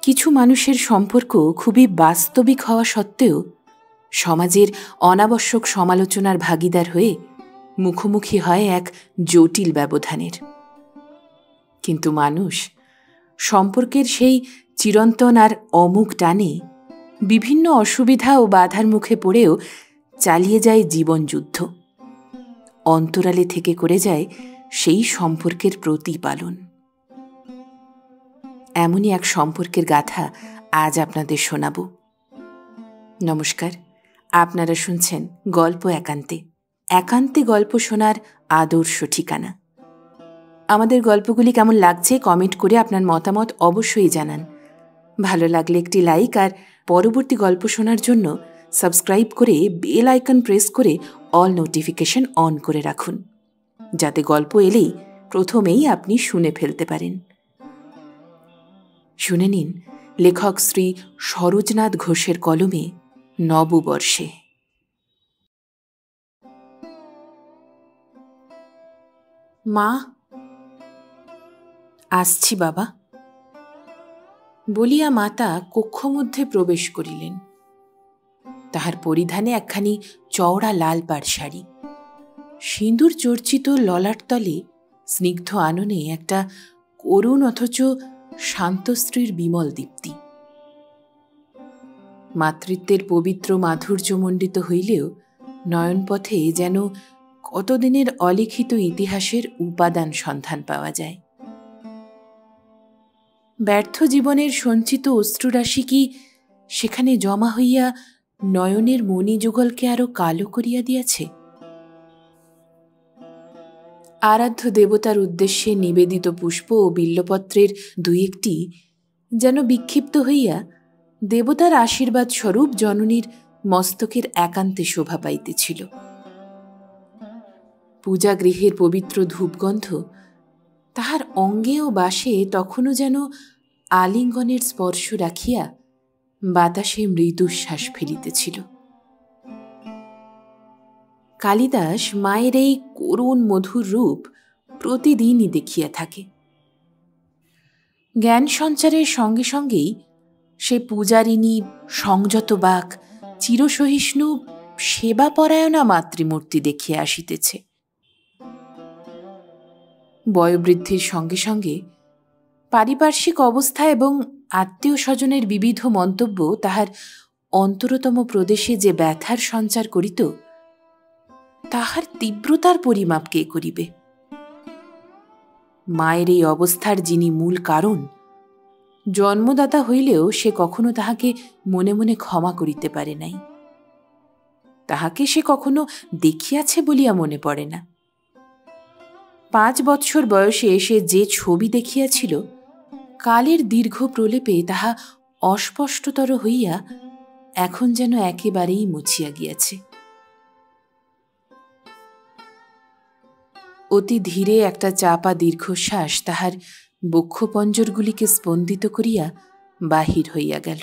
কিছু মানুষের সম্পর্ক খুবই বাস্তবিক হওয়া সত্ত্বেও সমাজের অনাবশ্যক সমালোচনার ভাগিদার হয়ে মুখোমুখি হয় এক জটিল ব্যবধানের। কিন্তু মানুষ সম্পর্কের সেই চিরন্তন আর অমুক টানে বিভিন্ন অসুবিধা ও বাধার মুখে পড়েও চালিয়ে যায় জীবনযুদ্ধ। অন্তরালে থেকে করে যায় সেই সম্পর্কের প্রতিপালন। এমনই এক সম্পর্কের গাথা আজ আপনাদের শোনাব। নমস্কার, আপনারা শুনছেন গল্প একান্তে। একান্তে গল্প শোনার আদর্শ ঠিকানা। আমাদের গল্পগুলি কেমন লাগছে কমেন্ট করে আপনার মতামত অবশ্যই জানান। ভালো লাগলে একটি লাইক আর পরবর্তী গল্প শোনার জন্য সাবস্ক্রাইব করে বেল আইকন প্রেস করে অল নোটিফিকেশন অন করে রাখুন, যাতে গল্প এলেই প্রথমেই আপনি শুনে ফেলতে পারেন। শুনে নিন লেখক শ্রী সরোজনাথ ঘোষের কলমে নববর্ষে। মা, আসছি বাবা, বলিয়া মাতা কক্ষমধ্যে প্রবেশ করিলেন। তাহার পরিধানে একখানি চওড়া লাল পাড় শাড়ি, সিঁদুর চর্চিত ললাট তলে স্নিগ্ধ আননে একটা করুণ অথচ শান্ত স্ত্রীর বিমল দীপ্তি। মাতৃত্বের পবিত্র মাধুর্যমণ্ডিত হইলেও নয়নপথে যেন কতদিনের অলিখিত ইতিহাসের উপাদান সন্ধান পাওয়া যায়। ব্যর্থ জীবনের সঞ্চিত অশ্রুরাশি কি সেখানে জমা হইয়া নয়নের মণিযুগলকে আরো কালো করিয়া দিয়াছে? আরাধ্য দেবতার উদ্দেশ্যে নিবেদিত পুষ্প ও বিল্লপত্রের দুই একটি যেন বিক্ষিপ্ত হইয়া দেবতার আশীর্বাদ স্বরূপ জননীর মস্তকের একান্তে শোভা পাইতেছিল। পূজাগৃহের পবিত্র ধূপগন্ধ তাহার অঙ্গে ও বাসে তখনও যেন আলিঙ্গনের স্পর্শ রাখিয়া বাতাসে মৃদুশ্বাস ফেলিতেছিল। কালিদাস মায়ের এই করুণ মধুর রূপ প্রতিদিনই দেখিয়া থাকে। জ্ঞান সঞ্চারের সঙ্গে সঙ্গেই সে পূজারিণী, সংযত বাক, চিরসহিষ্ণু, সেবাপরায়ণা মাতৃমূর্তি দেখিয়া আসিতেছে। বয়োবৃদ্ধির সঙ্গে সঙ্গে পারিপার্শ্বিক অবস্থা এবং আত্মীয় স্বজনের বিবিধ মন্তব্য তাহার অন্তরতম প্রদেশে যে ব্যথার সঞ্চার করিত, তাহার তীব্রতার পরিমাপ কে করিবে? মায়ের এই অবস্থার যিনি মূল কারণ, জন্মদাতা হইলেও সে কখনো তাহাকে মনে মনে ক্ষমা করিতে পারে নাই। তাহাকে সে কখনো দেখিয়াছে বলিয়া মনে পড়ে না। 5 বৎসর বয়সে সে যে ছবি দেখিয়াছিল, কালের দীর্ঘ প্রলেপে তাহা অস্পষ্টতর হইয়া এখন যেন একেবারেই মুছিয়া গিয়াছে। অতি ধীরে একটা চাপা দীর্ঘশ্বাস তাহার বক্ষপঞ্জরগুলিকে স্পন্দিত করিয়া বাহির হইয়া গেল।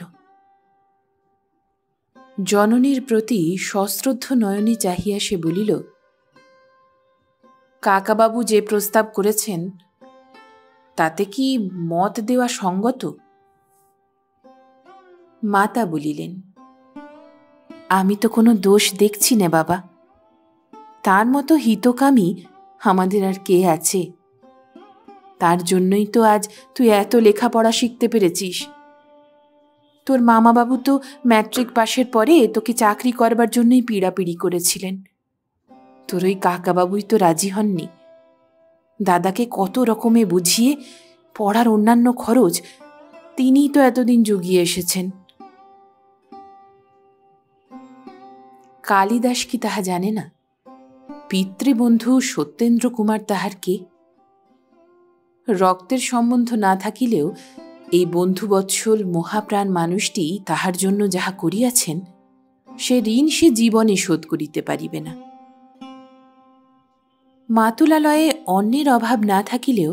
জননীর প্রতি সশ্রদ্ধ নয়নে চাহিয়া সে বলিল, কাকাবাবু যে প্রস্তাব করেছেন তাতে কি মত দেওয়া সঙ্গত? মাতা বলিলেন, আমি তো কোনো দোষ দেখছি না বাবা। তার মতো হিতকামী আমাদের আর কে আছে? তার জন্যই তো আজ তুই এত লেখাপড়া শিখতে পেরেছিস। তোর মামাবাবু তো ম্যাট্রিক পাশের পরে তোকে চাকরি করবার জন্যই পীড়াপিড়ি করেছিলেন। তোর ওই কাকাবাবুই তো রাজি হননি। দাদাকে কত রকমে বুঝিয়ে পড়ার অন্যান্য খরচ তিনিই তো এতদিন জুগিয়ে এসেছেন। কালিদাস কি তাহা জানে না পিতৃবন্ধু সত্যেন্দ্র কুমার তাহার কে? রক্তের সম্বন্ধ না থাকিলেও এই বন্ধুবৎসল মহাপ্রাণ মানুষটি তাহার জন্য যাহা করিয়াছেন, সে ঋণ সে জীবনে শোধ করিতে পারিবে না। মাতুলালয়ে অন্যের অভাব না থাকিলেও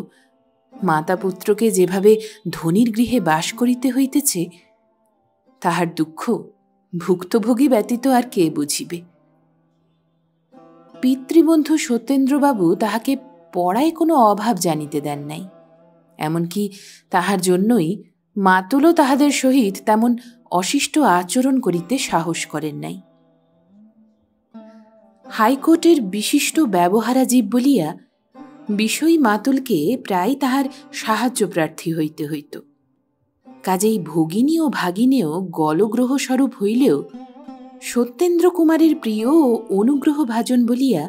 মাতা পুত্রকে যেভাবে ধনীর গৃহে বাস করিতে হইতেছে, তাহার দুঃখ ভুক্তভোগী ব্যতীত আর কে বুঝিবে? পিতৃবন্ধু সত্যেন্দ্রবাবু তাহাকে পড়ায় কোনো অভাব জানিতে দেন নাই। এমনকি তাহার জন্যই মাতুলও তাহাদের সহিত তেমন অশিষ্ট আচরণ করিতে সাহস করেন নাই। হাইকোর্টের বিশিষ্ট ব্যবহারাজীব বলিয়া বিষয়ী মাতুলকে প্রায় তাহার সাহায্য প্রার্থী হইতে হইত। কাজেই ভগিনী ও ভাগিনেও গলগ্রহ স্বরূপ হইলেও সত্যেন্দ্র কুমারের প্রিয় ও অনুগ্রহ ভাজন বলিয়া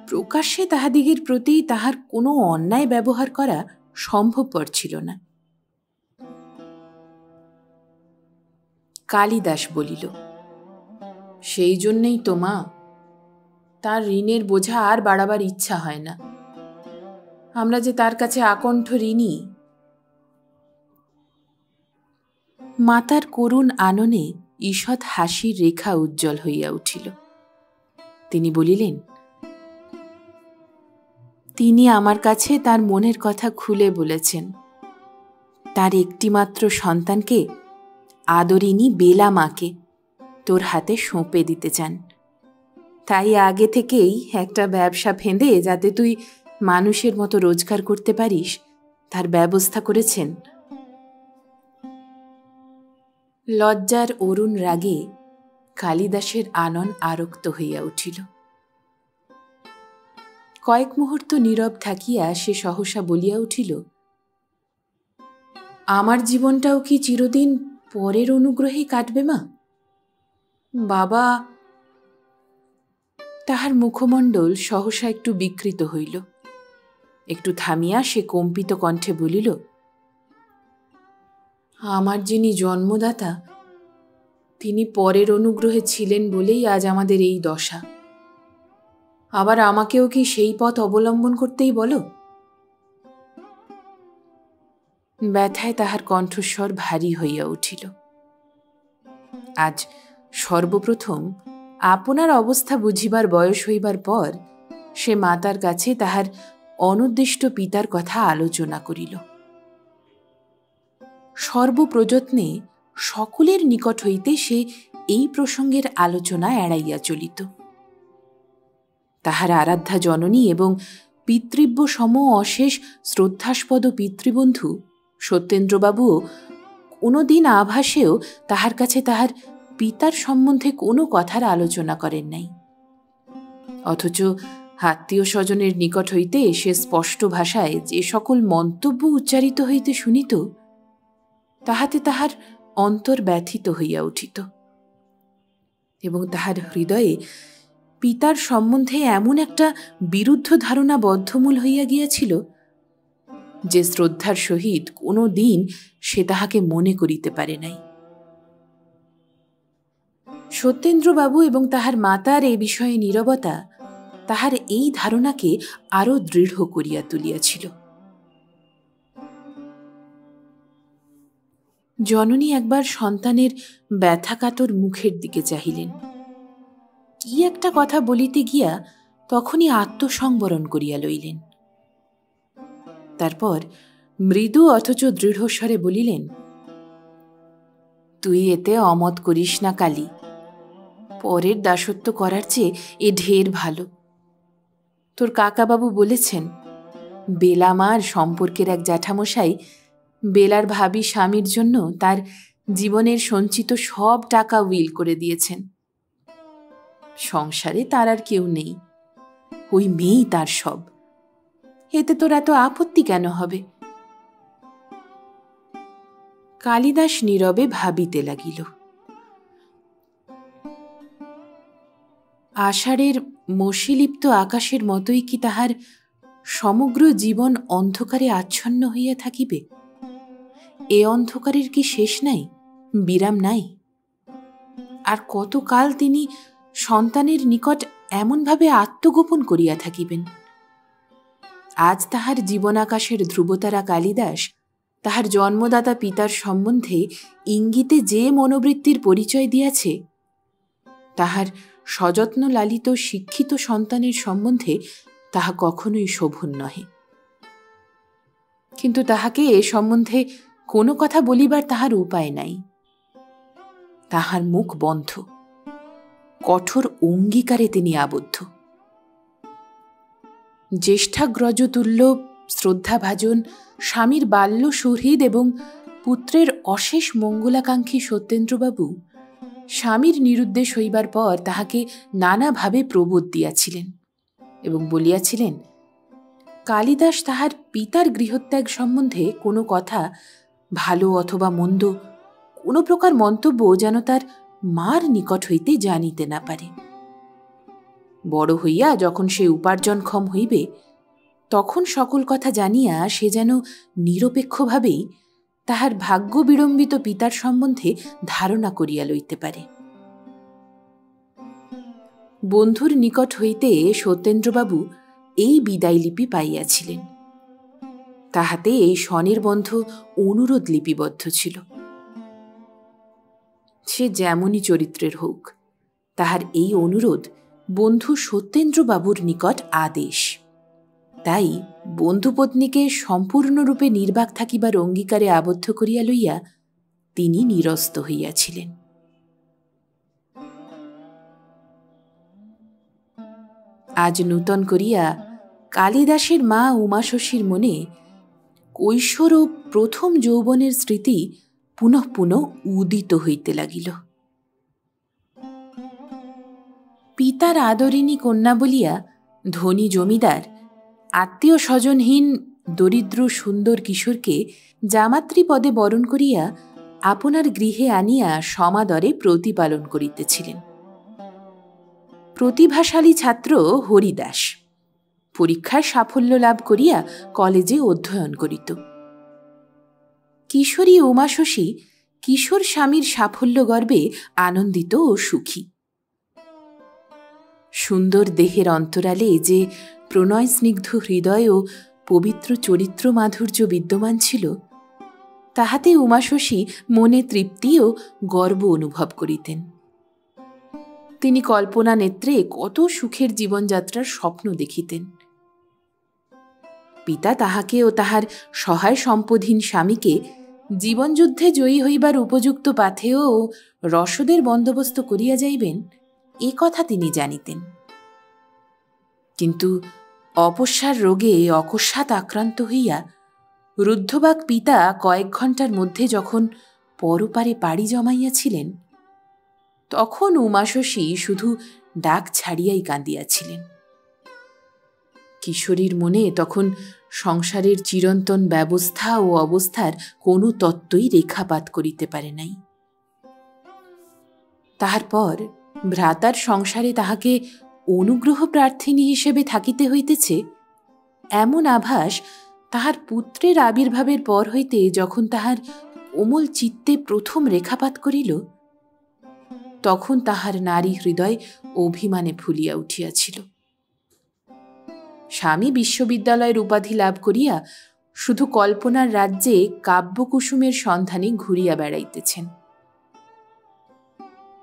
প্রকাশ্যে তাহাদিগের প্রতি তাহার কোনো অন্যায় ব্যবহার করা সম্ভবপর ছিল না। কালিদাস বলিল, সেই জন্যেই তো মা, তার ঋণের বোঝা আর বাড়াবার ইচ্ছা হয় না। আমরা যে তার কাছে আকণ্ঠ ঋণী। মাতার করুণ আননে ঈষৎ হাসির রেখা উজ্জ্বল হইয়া উঠিল। তিনি বলিলেন, তিনি আমার কাছে তার মনের কথা খুলে বলেছেন। তার একটিমাত্র সন্তানকে, আদরিনী বেলা মাকে, তোর হাতে সঁপে দিতে চান। তাই আগে থেকেই একটা ব্যবসা ফেঁদে যাতে তুই মানুষের মতো রোজগার করতে পারিস তার ব্যবস্থা করেছেন। লজ্জার অরুণ রাগে কালিদাসের আনন আরক্ত হইয়া উঠিল। কয়েক মুহূর্ত নীরব থাকিয়া সে সহসা বলিয়া উঠিল, আমার জীবনটাও কি চিরদিন পরের অনুগ্রহেই কাটবে মা? বাবা। তাহার মুখমণ্ডল সহসা একটু বিকৃত হইল। একটু থামিয়া সে কম্পিত কণ্ঠে বলিল, আমার যিনি জন্মদাতা তিনি পরের অনুগ্রহে ছিলেন বলেই আজ আমাদের এই দশা। আবার আমাকেও কি সেই পথ অবলম্বন করতেই বলো? ব্যথায় তাহার কণ্ঠস্বর ভারী হইয়া উঠিল। আজ সর্বপ্রথম আপনার অবস্থা বুঝিবার বয়স হইবার পর সে মাতার কাছে তাহার অনুদ্দিষ্ট পিতার কথা আলোচনা করিল। সর্বপ্রযত্নে সকলের নিকট হইতে সে এই প্রসঙ্গের আলোচনা এড়াইয়া চলিত। তাহার আরাধ্যা জননী এবং পিতৃব্য সম অশেষ শ্রদ্ধাস্পদ পিতৃবন্ধু সত্যেন্দ্রবাবুও কোনোদিন আভাসেও তাহার কাছে তাহার পিতার সম্বন্ধে কোনো কথার আলোচনা করেন নাই। অথচ আত্মীয় স্বজনের নিকট হইতে সে স্পষ্ট ভাষায় যে সকল মন্তব্য উচ্চারিত হইতে শুনিত, তাহাতে তাহার অন্তর ব্যথিত হইয়া উঠিত এবং তাহার হৃদয়ে পিতার সম্বন্ধে এমন একটা বিরুদ্ধ ধারণা বদ্ধমূল হইয়া গিয়াছিল যে শ্রদ্ধার সহিত কোনো দিন সে তাহাকে মনে করিতে পারে নাই। সত্যেন্দ্রবাবু এবং তাহার মাতার এই বিষয়ে নীরবতা তাহার এই ধারণাকে আরো দৃঢ় করিয়া তুলিয়াছিল। জননী একবার সন্তানের ব্যথাকাতর মুখের দিকে চাহিলেন। কি একটা কথা বলিতে গিয়া তখনই আত্মসংবরণ করিয়া লইলেন। তারপর মৃদু অথচ দৃঢ়স্বরে বলিলেন, তুই এতে অমত করিস না কালী। পরের দাসত্ব করার চেয়ে এ ঢের ভালো। তোর কাকাবাবু বলেছেন, বেলামার সম্পর্কের এক জ্যাঠামশাই বেলার ভাবি স্বামীর জন্য তার জীবনের সঞ্চিত সব টাকা উইল করে দিয়েছেন। সংসারে তার আর কেউ নেই, ওই মেয়েই তার সব। এতে তোর এত আপত্তি কেন হবে? কালিদাস নীরবে ভাবিতে লাগিল। আষাঢ়ের মশিলিপ্ত আকাশের মতোই কি তাহার সমগ্র জীবন অন্ধকারে আচ্ছন্ন হইয়া থাকিবে? এ অন্ধকারের কি শেষ নাই, বিরাম নাই? আর কতকাল তিনি সন্তানের নিকট এমনভাবে আত্মগোপন করিয়া থাকিবেন? আজ তাহার জীবনাকাশের ধ্রুবতারা কালিদাস তাহার জন্মদাতা পিতার সম্বন্ধে ইঙ্গিতে যে মনোবৃত্তির পরিচয় দিয়াছে, তাহার সযত্ন লালিত শিক্ষিত সন্তানের সম্বন্ধে তাহা কখনোই শোভন নহে। কিন্তু তাহাকে এ সম্বন্ধে কোনো কথা বলিবার তাহার উপায় নাই। তাহার মুখ বন্ধ, কঠোর অঙ্গীকারে তিনি আবদ্ধ। জ্যেষ্ঠাগ্রজতুল্য শ্রদ্ধাভাজন স্বামীর বাল্য সুহৃদ এবং পুত্রের অশেষ মঙ্গলাকাঙ্ক্ষী সত্যেন্দ্রবাবু স্বামীর নিরুদ্দেশ হইবার পর তাহাকে নানাভাবে প্রবোধ দিয়াছিলেন এবং বলিয়াছিলেন, কালিদাস তাহার পিতার গৃহত্যাগ সম্বন্ধে কোনো কথা, ভালো অথবা মন্দ, কোনো প্রকার মন্তব্য যেন তার মার নিকট হইতে জানিতে না পারে। বড় হইয়া যখন সে উপার্জনক্ষম হইবে, তখন সকল কথা জানিয়া সে যেন নিরপেক্ষভাবেই তাহার ভাগ্য বিড়ম্বিত পিতার সম্বন্ধে ধারণা করিয়া লইতে পারে। বন্ধুর নিকট হইতে সত্যেন্দ্রবাবু এই বিদায় লিপি পাইয়াছিলেন। তাহাতে এই স্বনির্বন্ধ অনুরোধ লিপিবদ্ধ ছিল। সে যেমনই চরিত্রের হোক, তাহার এই অনুরোধ বন্ধু সত্যেন্দ্রবাবুর নিকট আদেশ। তাই বন্ধুপত্নীকে সম্পূর্ণরূপে নির্বাক থাকিবার অঙ্গীকারে আবদ্ধ করিয়া লইয়া তিনি নিরস্ত হইয়াছিলেন। আজ নূতন করিয়া কালিদাসের মা উমাশশীর মনে কৈশোর ও প্রথম যৌবনের স্মৃতি পুনঃ পুনঃ উদিত হইতে লাগিল। পিতার আদরিণী কন্যা বলিয়া ধনী জমিদার আত্মীয় স্বজনহীন দরিদ্র সুন্দর কিশোরকে জামাত্রী পদে বরণ করিয়া আপনার গৃহে আনিয়া সমাদরে প্রতিপালন করিতেছিলেন। প্রতিভাশালী ছাত্র হরিদাস পরীক্ষায় সাফল্য লাভ করিয়া কলেজে অধ্যয়ন করিত। কিশোরী উমাশশী কিশোর স্বামীর সাফল্য গর্বে আনন্দিত ও সুখী। সুন্দর দেহের অন্তরালে যে প্রণয় স্নিগ্ধ হৃদয় ও পবিত্র চরিত্র মাধুর্য বিদ্যমান ছিল, তাহাতে উমাশশী মনে তৃপ্তি ও গর্ব অনুভব করিতেন। তিনি কল্পনা নেত্রে কত সুখের জীবনযাত্রার স্বপ্ন দেখিতেন। পিতা তাহাকে ও তাহার সহায় সম্পদহীন স্বামীকে জীবনযুদ্ধে জয়ী হইবার উপযুক্ত পাথেয় ও রসদের বন্দোবস্ত করিয়া যাইবেন, এ কথা তিনি জানিতেন। কিন্তু অপস্যার রোগে অকস্মাৎ আক্রান্ত হইয়া রুদ্ধবাক পিতা কয়েক ঘণ্টার মধ্যে যখন পরপারে পাড়ি জমাইয়াছিলেন, তখন উমাশশী শুধু ডাক ছাড়িয়াই কাঁদিয়াছিলেন। কিশোরীর মনে তখন সংসারের চিরন্তন ব্যবস্থা ও অবস্থার কোনো তত্ত্বই রেখাপাত করিতে পারে নাই। তাহার পর ভ্রাতার সংসারে তাহাকে অনুগ্রহ প্রার্থিনী হিসেবে থাকিতে হইতেছে, এমন আভাস তাহার পুত্রের আবির্ভাবের পর হইতে যখন তাহার কোমল চিত্তে প্রথম রেখাপাত করিল, তখন তাহার নারী হৃদয় অভিমানে ফুলিয়া উঠিয়াছিল। স্বামী বিশ্ববিদ্যালয়ের উপাধি লাভ করিয়া শুধু কল্পনার রাজ্যে কাব্যকুসুমের সন্ধানে ঘুরিয়া বেড়াইতেছেন।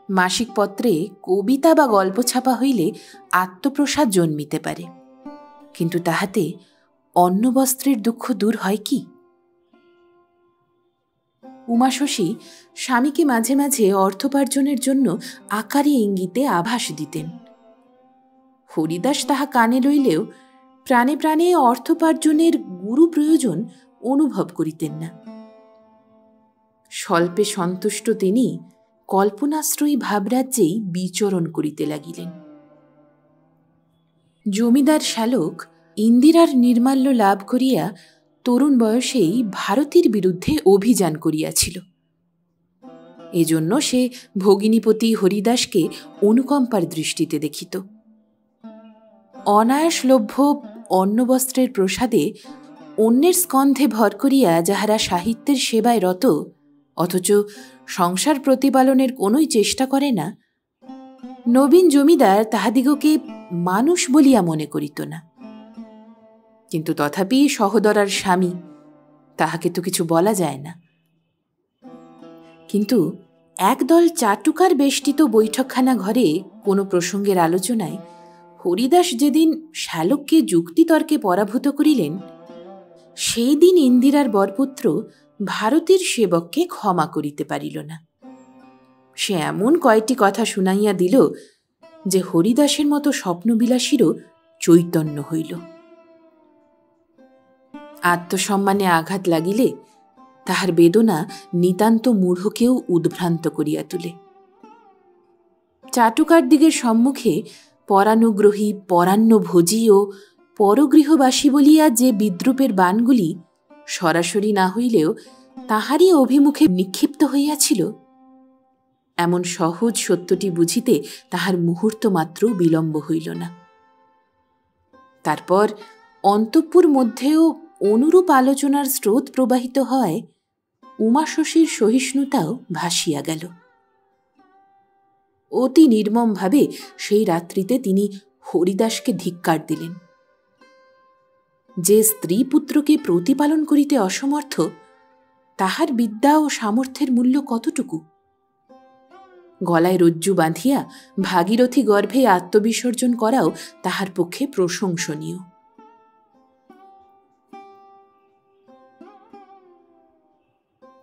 মাসিক পত্রে কবিতা বা গল্প ছাপা হইলে আত্মপ্রসাদ জন্মিতে পারে, কিন্তু তাহাতে অন্নবস্ত্রের দুঃখ দূর হয় কি? উমাশশী স্বামীকে মাঝে মাঝে অর্থোপার্জনের জন্য আকারে ইঙ্গিতে আভাস দিতেন। হরিদাস তাহা কানে লইলেও প্রাণে প্রাণে অর্থোপার্জনের গুরু প্রয়োজন অনুভব করিতেন না। স্বল্পে সন্তুষ্ট তিনি কল্পনাশ্রয়ী ভাবরাজ্যেই বিচরণ করিতে লাগিলেন। জমিদার শ্যালক ইন্দিরার নির্মাল্য লাভ করিয়া তরুণ বয়সেই ভারতীর বিরুদ্ধে অভিযান করিয়াছিল। এজন্য সে ভগিনীপতি হরিদাসকে অনুকম্পার দৃষ্টিতে দেখিত। অনায়াসলভ্য অন্নবস্ত্রের প্রসাদে অন্যের স্কন্ধে ভর করিয়া যাহারা সাহিত্যের সেবায় রত, অথচ সংসার প্রতিপালনের কোনোই চেষ্টা করে না, নবীন জমিদার তাহাদিগকে মানুষ বলিয়া মনে করিত না। কিন্তু তথাপি সহোদরার স্বামী, তাহাকে তো কিছু বলা যায় না। কিন্তু একদল চাটুকার বেষ্টিত বৈঠকখানা ঘরে কোনো প্রসঙ্গের আলোচনায় হরিদাস যেদিন শ্যালককে যুক্তিতর্কে পরাভূত করিলেন, সেই দিন ইন্দিরার বরপুত্র ভারতীর সেবককে ক্ষমা করিতে পারিল না। সে এমন কয়েকটি কথা শুনাইয়া দিল যে হরিদাসের মতো স্বপ্নবিলাসীরও চৈতন্য হইল। আত্মসম্মানে আঘাত লাগিলে তাহার বেদনা নিতান্ত মূঢ়কেও উদ্ভ্রান্ত করিয়া তুলে। চাটুকার দিগের সম্মুখে পরানুগ্রহী, পরান্নভোজী ও পরগৃহবাসী বলিয়া যে বিদ্রূপের বাণগুলি সরাসরি না হইলেও তাহারই অভিমুখে নিক্ষিপ্ত হইয়াছিল, এমন সহজ সত্যটি বুঝিতে তাহার মুহূর্ত মাত্র বিলম্ব হইল না। তারপর অন্তঃপুর মধ্যেও অনুরূপ আলোচনার স্রোত প্রবাহিত হয়, উমাশশীর সহিষ্ণুতাও ভাসিয়া গেল। অতি নির্মমভাবে সেই রাত্রিতে তিনি হরিদাসকে ধিক্কার দিলেন। যে স্ত্রী পুত্রকে প্রতিপালন করিতে অসমর্থ, তাহার বিদ্যা ও সামর্থ্যের মূল্য কতটুকু? গলায় রজ্জু বাঁধিয়া ভাগীরথী গর্ভে আত্মবিসর্জন করাও তাহার পক্ষে প্রশংসনীয়।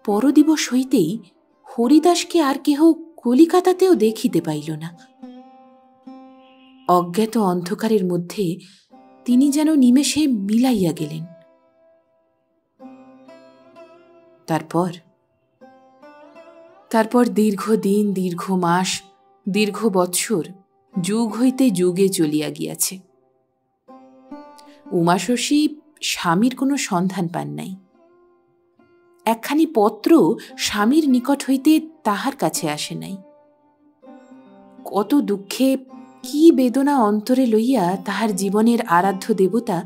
পরদিবস হইতেই হরিদাসকে আর কেহ কলিকাতাতেও দেখিতে পাইল না। অজ্ঞাত অন্ধকারের মধ্যে তিনি যেন নিমেষে মিলাইয়া গেলেন। তারপর দীর্ঘদিন, দীর্ঘ মাস, দীর্ঘ বৎসর যুগ হইতে যুগে চলিয়া গিয়াছে। উমাশশী স্বামীর কোনো সন্ধান পান নাই। একখানি পত্র স্বামীর নিকট হইতে তাহার কাছে আসে নাই। কত দুঃখে, কি বেদনা অন্তরে লইয়া তাহার জীবনের আরাধ্য দেবতা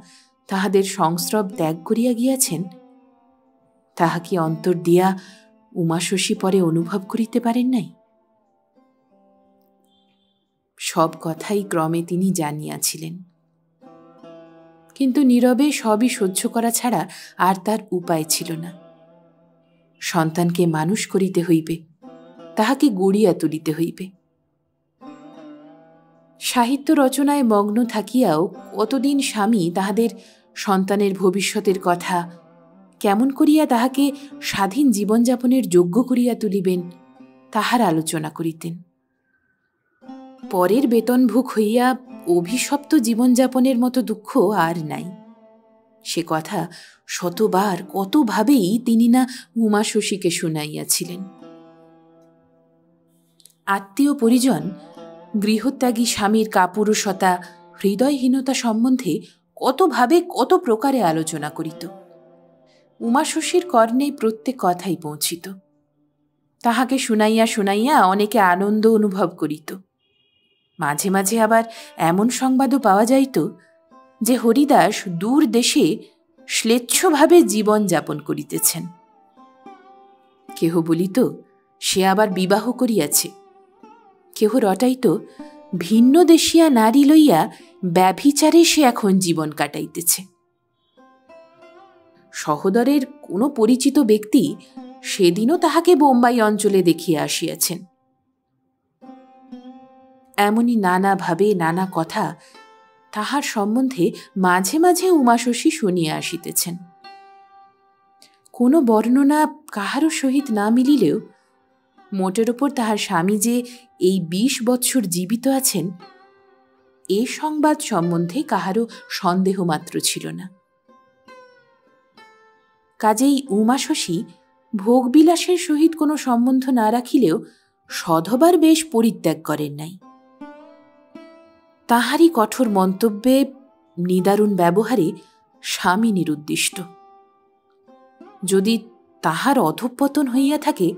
তাহাদের সংস্রব ত্যাগ করিয়া গিয়াছেন, তাহা কি অন্তর দিয়া উমাশশী পরে অনুভব করিতে পারেন নাই? সব কথাই ক্রমে তিনি জানিয়াছিলেন, কিন্তু নীরবে সবই সহ্য করা ছাড়া আর তার উপায় ছিল না। সন্তানকে মানুষ করিতে হইবে, তাহাকে গড়িয়া তুলিতে হইবে। সাহিত্য রচনায় মগ্ন থাকিয়াও কতদিন স্বামী তাহাদের সন্তানের ভবিষ্যতের কথা, কেমন করিয়া তাহাকে স্বাধীন জীবনযাপনের যোগ্য করিয়া তুলিবেন, তাহার আলোচনা করিতেন। পরের বেতনভোগ হইয়া অভিশপ্ত জীবনযাপনের মতো দুঃখ আর নাই। সে কথা শতবার কতভাবেই তিনি না উমাশশীকে শুনাইয়াছিলেন। আত্মীয় পরিজন গৃহত্যাগী স্বামীর কাপুরুষতা, হৃদয়হীনতা সম্বন্ধে কতভাবে কত প্রকারে আলোচনা করিত। উমাশশীর কর্ণে প্রত্যেক কথাই পৌঁছিত। তাহাকে শুনাইয়া শুনাইয়া অনেকে আনন্দ অনুভব করিত। মাঝে মাঝে আবার এমন সংবাদও পাওয়া যাইত যে হরিদাস দূর দেশে শ্লেচ্ছভাবে জীবন যাপন করিতেছেন। কেহ বলিত সে আবার বিবাহ করিয়াছে, কেহ রটাইত ভিন্ন দেশিয়া নারী লইয়া ব্যভিচারে সে এখন জীবন কাটাইতেছে। সহোদরের কোনো পরিচিত ব্যক্তি সেদিনও তাহাকে বোম্বাই অঞ্চলে দেখিয়া আসিয়াছেন। এমনই নানাভাবে নানা কথা তাহার সম্বন্ধে মাঝে মাঝে উমাশশী শুনিয়া আসিতেছেন। কোনো বর্ণনা কাহারও সহিত না মিলিলেও মোটের ওপর তাহার স্বামী যে এই ২০ বৎসর জীবিত আছেন, এ সংবাদ সম্বন্ধে কাহারও সন্দেহ মাত্র ছিল না। কাজেই উমাশশী ভোগবিলাসের সহিত কোনো সম্বন্ধ না রাখিলেও সধবার বেশ পরিত্যাগ করেন নাই। তাহারই কঠোর মন্তব্যে, নিদারুণ ব্যবহারে স্বামী নিরুদ্দিষ্ট। যদি তাহার অধঃপতন হইয়া থাকে,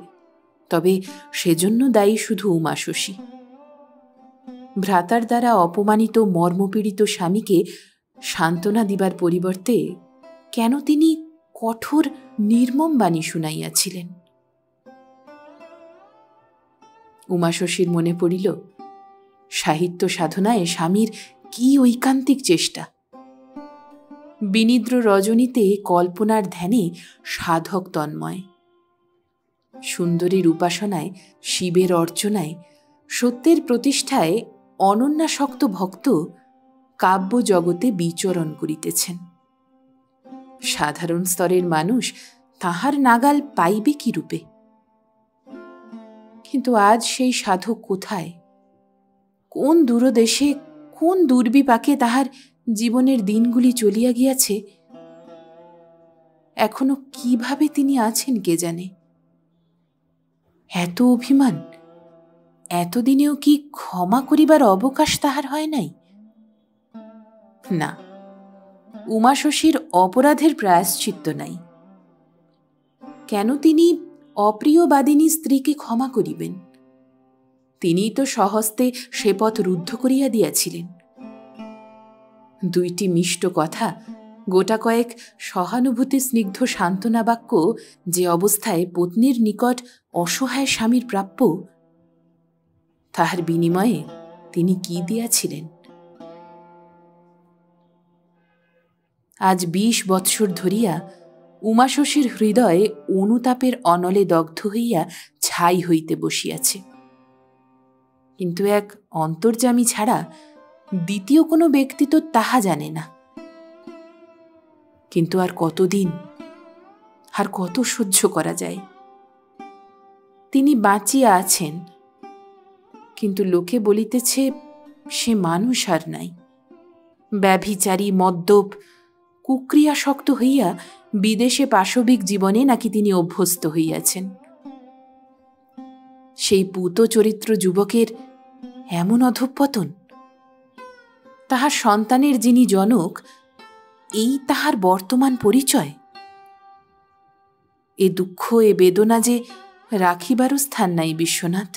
তবে সেজন্য দায়ী শুধু উমাশশী। ভ্রাতার দ্বারা অপমানিত মর্মপীড়িত স্বামীকে সান্ত্বনা দিবার পরিবর্তে কেন তিনি কঠোর নির্মম বাণী শুনাইয়াছিলেন? উমাশশীর মনে পড়িল, সাহিত্য সাধনায় স্বামীর কি ঐকান্তিক চেষ্টা। বিনিদ্র রজনীতে কল্পনার ধ্যানে সাধক তন্ময়, সুন্দরীর উপাসনায়, শিবের অর্চনায়, সত্যের প্রতিষ্ঠায় অনন্যাসক্ত ভক্ত কাব্য জগতে বিচরণ করিতেছেন। সাধারণ স্তরের মানুষ তাহার নাগাল পাইবে কি রূপে? কিন্তু আজ সেই সাধক কোথায়? কোন দূরদেশে, কোন দুর্বিপাকে তাহার জীবনের দিনগুলি চলিয়া গিয়াছে, এখনো কিভাবে তিনি আছেন কে জানে। এত অভিমান এতদিনেও কি ক্ষমা করিবার অবকাশ তাহার হয় নাই? না, উমাশশীর অপরাধের প্রায়শ্চিত্ত নাই। কেন তিনি অপ্রিয়বাদিনী স্ত্রীকে ক্ষমা করিবেন? তিনিই তো স্বহস্তে সে পথ রুদ্ধ করিয়া দিয়াছিলেন। দুইটি মিষ্ট কথা, গোটা কয়েক সহানুভূতি স্নিগ্ধ সান্ত্বনা বাক্য যে অবস্থায় পত্নীর নিকট অসহায় স্বামীর প্রাপ্য, তাহার বিনিময়ে তিনি কি দিয়াছিলেন? আজ ২০ বৎসর ধরিয়া উমাশশীর হৃদয়ে অনুতাপের অনলে দগ্ধ হইয়া ছাই হইতে বসিয়াছে। কিন্তু এক অন্তর্যামী ছাড়া দ্বিতীয় কোনো ব্যক্তি তো তাহা জানে না। কিন্তু আর কতদিন, আর কত সহ্য করা যায়? তিনি বাঁচিয়া আছেন, কিন্তু লোকে বলিতেছে সে মানুষ আর নাই। ব্যভিচারী, মদ্যপ, কুক্রিয়াসক্ত হইয়া বিদেশে পাশবিক জীবনে নাকি তিনি অভ্যস্ত হইয়াছেন। সেই পূত চরিত্র যুবকের এমন অধঃপতন, তাহার সন্তানের যিনি জনক, এই তাহার বর্তমান পরিচয়। এ দুঃখ, এ বেদনা যে রাখিবারও স্থান নাই বিশ্বনাথ।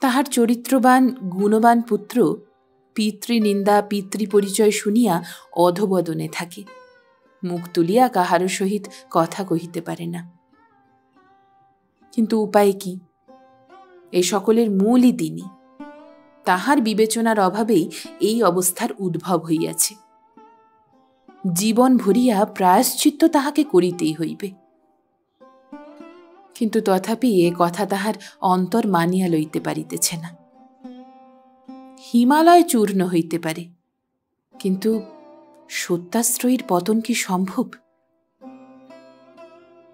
তাহার চরিত্রবান গুণবান পুত্র পিতৃনিন্দা, পিতৃপরিচয় শুনিয়া অধবদনে থাকে, মুখ তুলিয়া কাহারও সহিত কথা কহিতে পারে না। কিন্তু উপায় কি? এ সকলের মূলই তিনি। তাহার বিবেচনার অভাবেই এই অবস্থার উদ্ভব হইয়াছে। জীবন ভরিয়া প্রায়শ্চিত্ত তাহাকে করিতেই হইবে। কিন্তু তথাপি এ কথা তাহার অন্তর মানিয়া লইতে পারিতেছে না। হিমালয় চূর্ণ হইতে পারে, কিন্তু সত্যাশ্রয়ীর পতন কি সম্ভব?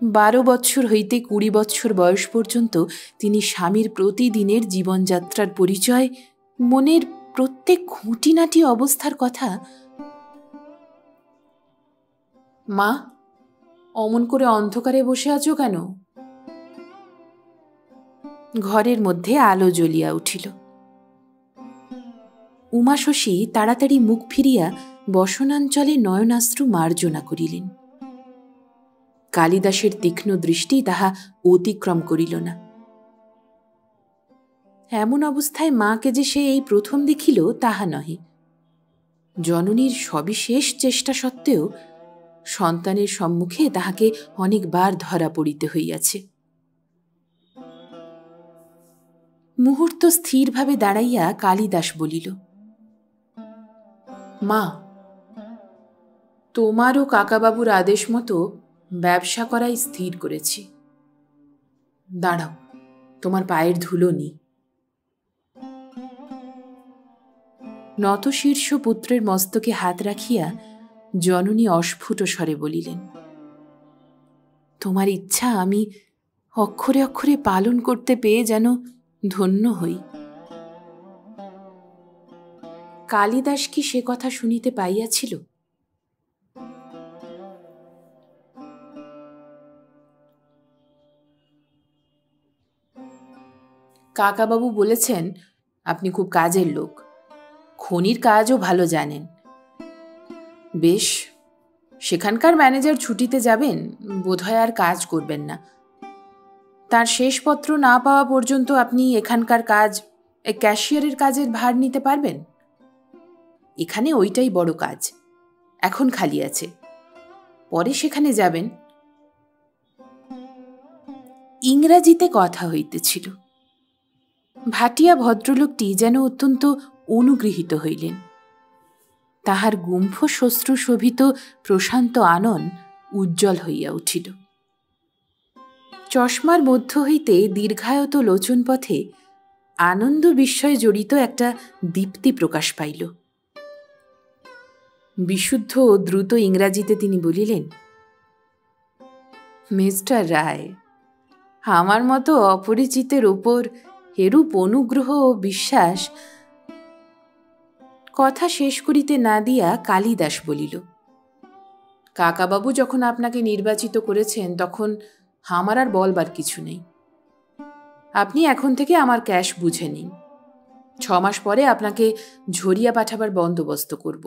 12 বৎসর হইতে 20 বৎসর বয়স পর্যন্ত তিনি স্বামীর প্রতিদিনের জীবনযাত্রার পরিচয়, মনের প্রত্যেক খুঁটিনাটি অবস্থার কথা। মা, অমন করে অন্ধকারে বসে আছো কেন? ঘরের মধ্যে আলো জ্বলিয়া উঠিল। উমাশশী তাড়াতাড়ি মুখ ফিরিয়া বসনাঞ্চলে নয়নাশ্রু মার্জনা করিলেন। কালিদাসের তীক্ষ্ণ দৃষ্টি তাহা অতিক্রম করিল না। এমন অবস্থায় মাকে যে সে এই প্রথম দেখিল তাহা নহে। জননীর সবিশেষ চেষ্টা সত্ত্বেও সন্তানের সম্মুখে তাহাকে অনেকবার ধরা পড়িতে হইয়াছে। মুহূর্ত স্থিরভাবে দাঁড়াইয়া কালিদাস বলিল, মা, তোমার ও কাকাবাবুর আদেশ মতো ব্যবসা করাই স্থির করেছি। দাঁড়াও, তোমার পায়ের ধুলো নি। নতশীর্ষ পুত্রের মস্তকে হাত রাখিয়া জননী অস্ফুট স্বরে বলিলেন, তোমার ইচ্ছা আমি অক্ষরে অক্ষরে পালন করতে পেয়ে যেন ধন্য হই। কালিদাস কি সে কথা শুনিতে পাইয়াছিল? কাকাবাবু বলেছেন আপনি খুব কাজের লোক, খনির কাজও ভালো জানেন। বেশ, সেখানকার ম্যানেজার ছুটিতে যাবেন, বোধহয় আর কাজ করবেন না। তার শেষপত্র না পাওয়া পর্যন্ত আপনি এখানকার কাজ, ক্যাশিয়ারের কাজের ভার নিতে পারবেন। এখানে ওইটাই বড় কাজ, এখন খালি আছে, পরে সেখানে যাবেন। ইংরাজিতে কথা হইতেছিল। ভাটিয়া ভদ্রলোকটি যেন অত্যন্ত অনুগৃহীত হইলেন। তাহার গুম্ফ শ্বশ্রুশোভিত প্রশান্ত আনন উজ্জ্বল হইয়া উঠিল। চশমার মধ্য হইতে দীর্ঘায়ত লোচন পথে আনন্দ বিস্ময়ে জড়িত একটা দীপ্তি প্রকাশ পাইল। বিশুদ্ধ ও দ্রুত ইংরাজিতে তিনি বলিলেন, মিস্টার রায়, আমার মতো অপরিচিতের ওপর এরূপ অনুগ্রহ ও বিশ্বাস। কথা শেষ করিতে না দিয়া কালিদাস বলিল, কাকাবাবু যখন আপনাকে নির্বাচিত করেছেন তখন আমার আর বলবার কিছু নেই। আপনি এখন থেকে আমার ক্যাশ বুঝে নিন। 6 মাস পরে আপনাকে ঝরিয়া পাঠাবার বন্দোবস্ত করব।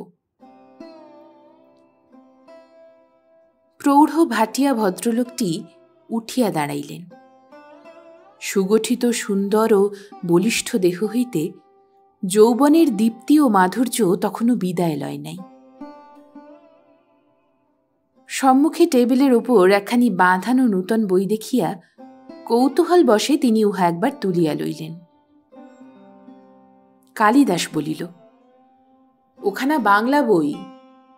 প্রৌঢ় ভাটিয়া ভদ্রলোকটি উঠিয়া দাঁড়াইলেন। সুগঠিত সুন্দর ও বলিষ্ঠ দেহ হইতে যৌবনের দীপ্তি ও মাধুর্য তখনও বিদায় লয় নাই। সম্মুখে টেবিলের উপর একখানি বাঁধানো নূতন বই দেখিয়া কৌতূহল বশে তিনি উহা একবার তুলিয়া লইলেন। কালিদাস বলিল, ওখানা বাংলা বই,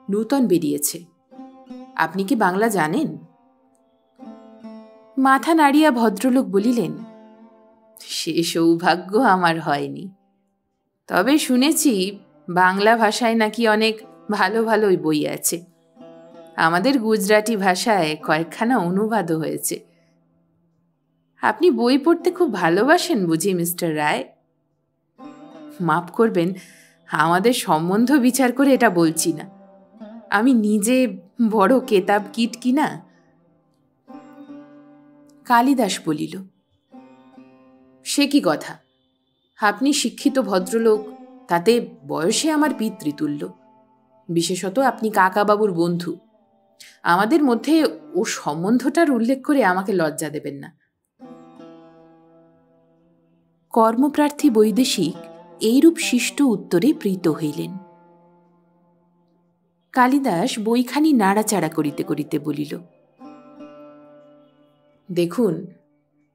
নূতন বেরিয়েছে। আপনি কি বাংলা জানেন? মাথা নাড়িয়া ভদ্রলোক বলিলেন, সে সৌভাগ্য আমার হয়নি, তবে শুনেছি বাংলা ভাষায় নাকি অনেক ভালো ভালো বই আছে। আমাদের গুজরাটি ভাষায় কয়েকখানা অনুবাদও হয়েছে। আপনি বই পড়তে খুব ভালোবাসেন বুঝি মিস্টার রায়? মাপ করবেন, আমাদের সম্বন্ধ বিচার করে এটা বলছি না। আমি নিজে বড় কেতাব কিট কিনা। কালিদাস বলিল, সে কি কথা? আপনি শিক্ষিত ভদ্রলোক, তাতে বয়সে আমার পিতৃতুল্য। বিশেষত আপনি কাকাবাবুর বন্ধু। আমাদের মধ্যে ও সম্বন্ধটার উল্লেখ করে আমাকে লজ্জা দেবেন না। কর্মপ্রার্থী বৈদেশিক এইরূপ শিষ্ট উত্তরে প্রীত হইলেন। কালিদাস বইখানি নাড়াচাড়া করিতে করিতে বলিল, দেখুন,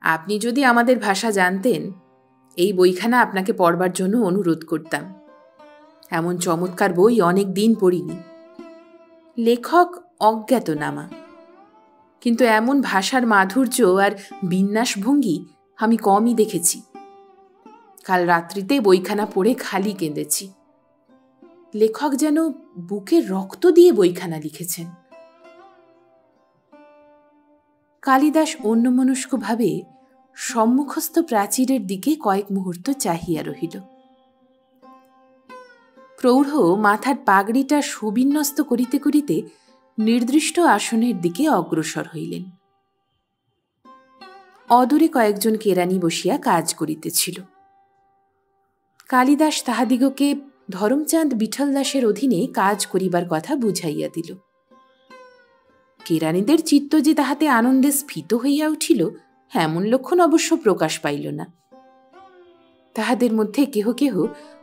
আপনি যদি আমাদের ভাষা জানতেন, এই বইখানা আপনাকে পড়বার জন্য অনুরোধ করতাম। এমন চমৎকার বই অনেক দিন পড়িনি। লেখক অজ্ঞাতনামা, কিন্তু এমন ভাষার মাধুর্য আর বিন্যাসভঙ্গি আমি কমই দেখেছি। কাল রাত্রিতে বইখানা পড়ে খালি কেঁদেছি। লেখক যেন বুকের রক্ত দিয়ে বইখানা লিখেছেন। কালিদাস অন্যমনস্কভাবে সম্মুখস্থ প্রাচীরের দিকে কয়েক মুহূর্ত চাহিয়া রহিল। প্রৌঢ় মাথার পাগড়িটা সুবিন্যস্ত করিতে করিতে নির্দিষ্ট আসনের দিকে অগ্রসর হইলেন। অদূরে কয়েকজন কেরানি বসিয়া কাজ করিতেছিল। কালিদাস তাহাদিগকে ধরমচাঁদ বিঠল দাসের অধীনে কাজ করিবার কথা বুঝাইয়া দিল। কেরানিদের চিত্ত যে তাহাতে আনন্দে স্ফীত হইয়া উঠিল, এমন লক্ষণ অবশ্য প্রকাশ পাইল না। তাহাদের মধ্যে কেহ কেহ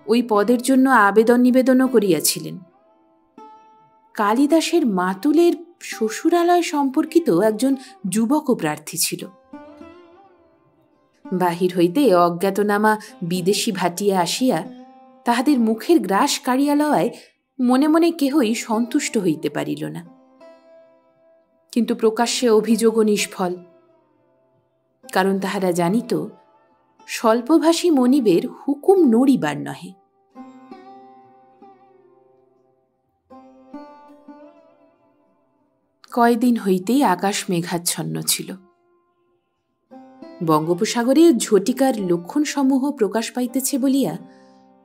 ওই পদের জন্য আবেদন নিবেদনও করিয়াছিলেন। কালিদাসের মাতুলের শ্বশুরালয় সম্পর্কিত একজন যুবকও প্রার্থী ছিল। বাহির হইতে অজ্ঞাতনামা বিদেশি ভাটিয়া আসিয়া তাহাদের মুখের গ্রাস কাড়িয়া লওয়ায় মনে মনে কেহই সন্তুষ্ট হইতে পারিল না। কিন্তু প্রকাশ্যে অভিযোগও নিষ্ফল, কারণ তাহারা জানিত স্বল্পভাষী মনিবের হুকুম নড়িবার নহে। কয়দিন হইতেই আকাশ মেঘাচ্ছন্ন ছিল। বঙ্গোপসাগরে ঝটিকার লক্ষণসমূহ প্রকাশ পাইতেছে বলিয়া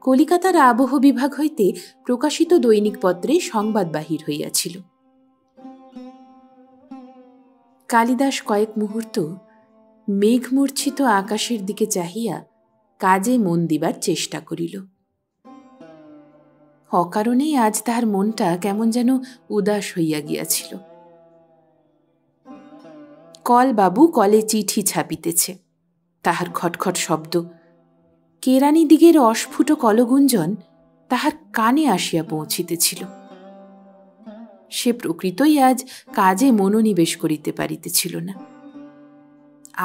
কলিকাতার আবহ বিভাগ হইতে প্রকাশিত দৈনিক পত্রে সংবাদ বাহির হইয়াছিল। কালিদাস কয়েক মুহূর্ত মেঘমূর্ছিত আকাশের দিকে চাহিয়া কাজে মন দিবার চেষ্টা করিল। অকারণেই আজ তাহার মনটা কেমন যেন উদাস হইয়া গিয়াছিল। কল বাবু কলে চিঠি ছাপিতেছে, তাহার খটখট শব্দ, কেরানিদিগের অস্ফুট কলগুঞ্জন তাহার কানে আসিয়া পৌঁছিতেছিল। সে প্রকৃতই আজ কাজে মনোনিবেশ করিতে পারিতেছিল না।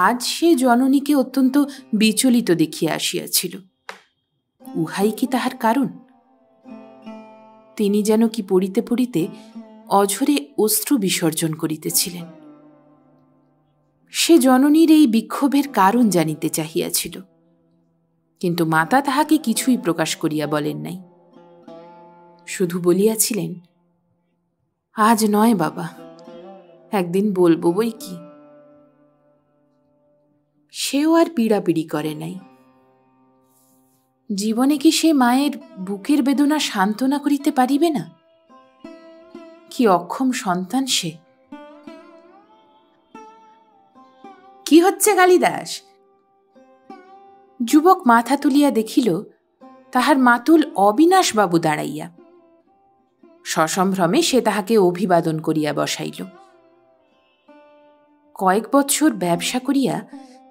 আজ সে জননীকে অত্যন্ত বিচলিত দেখিয়া আসিয়াছিল। উহাই কি তাহার কারণ? তিনি যেন কি পড়িতে পড়িতে অঝরে অশ্রু বিসর্জন করিতেছিলেন। সে জননীর এই বিক্ষোভের কারণ জানিতে চাহিয়াছিল, কিন্তু মাতা তাহাকে কিছুই প্রকাশ করিয়া বলেন নাই। শুধু বলিয়াছিলেন, আজ নয় বাবা, একদিন বলবো বই কি। সেও আর পীড়াপিড়ি করে নাই। জীবনে কি সে মায়ের বুকের বেদনা সান্ত্বনা করিতে পারিবে না? কি অক্ষম সন্তান সে। কি হচ্ছে কালিদাস? যুবক মাথা তুলিয়া দেখিল তাহার মাতুল অবিনাশবাবু দাঁড়াইয়া। সসম্ভ্রমে সে তাহাকে অভিবাদন করিয়া বসাইল। কয়েক বৎসর ব্যবসা করিয়া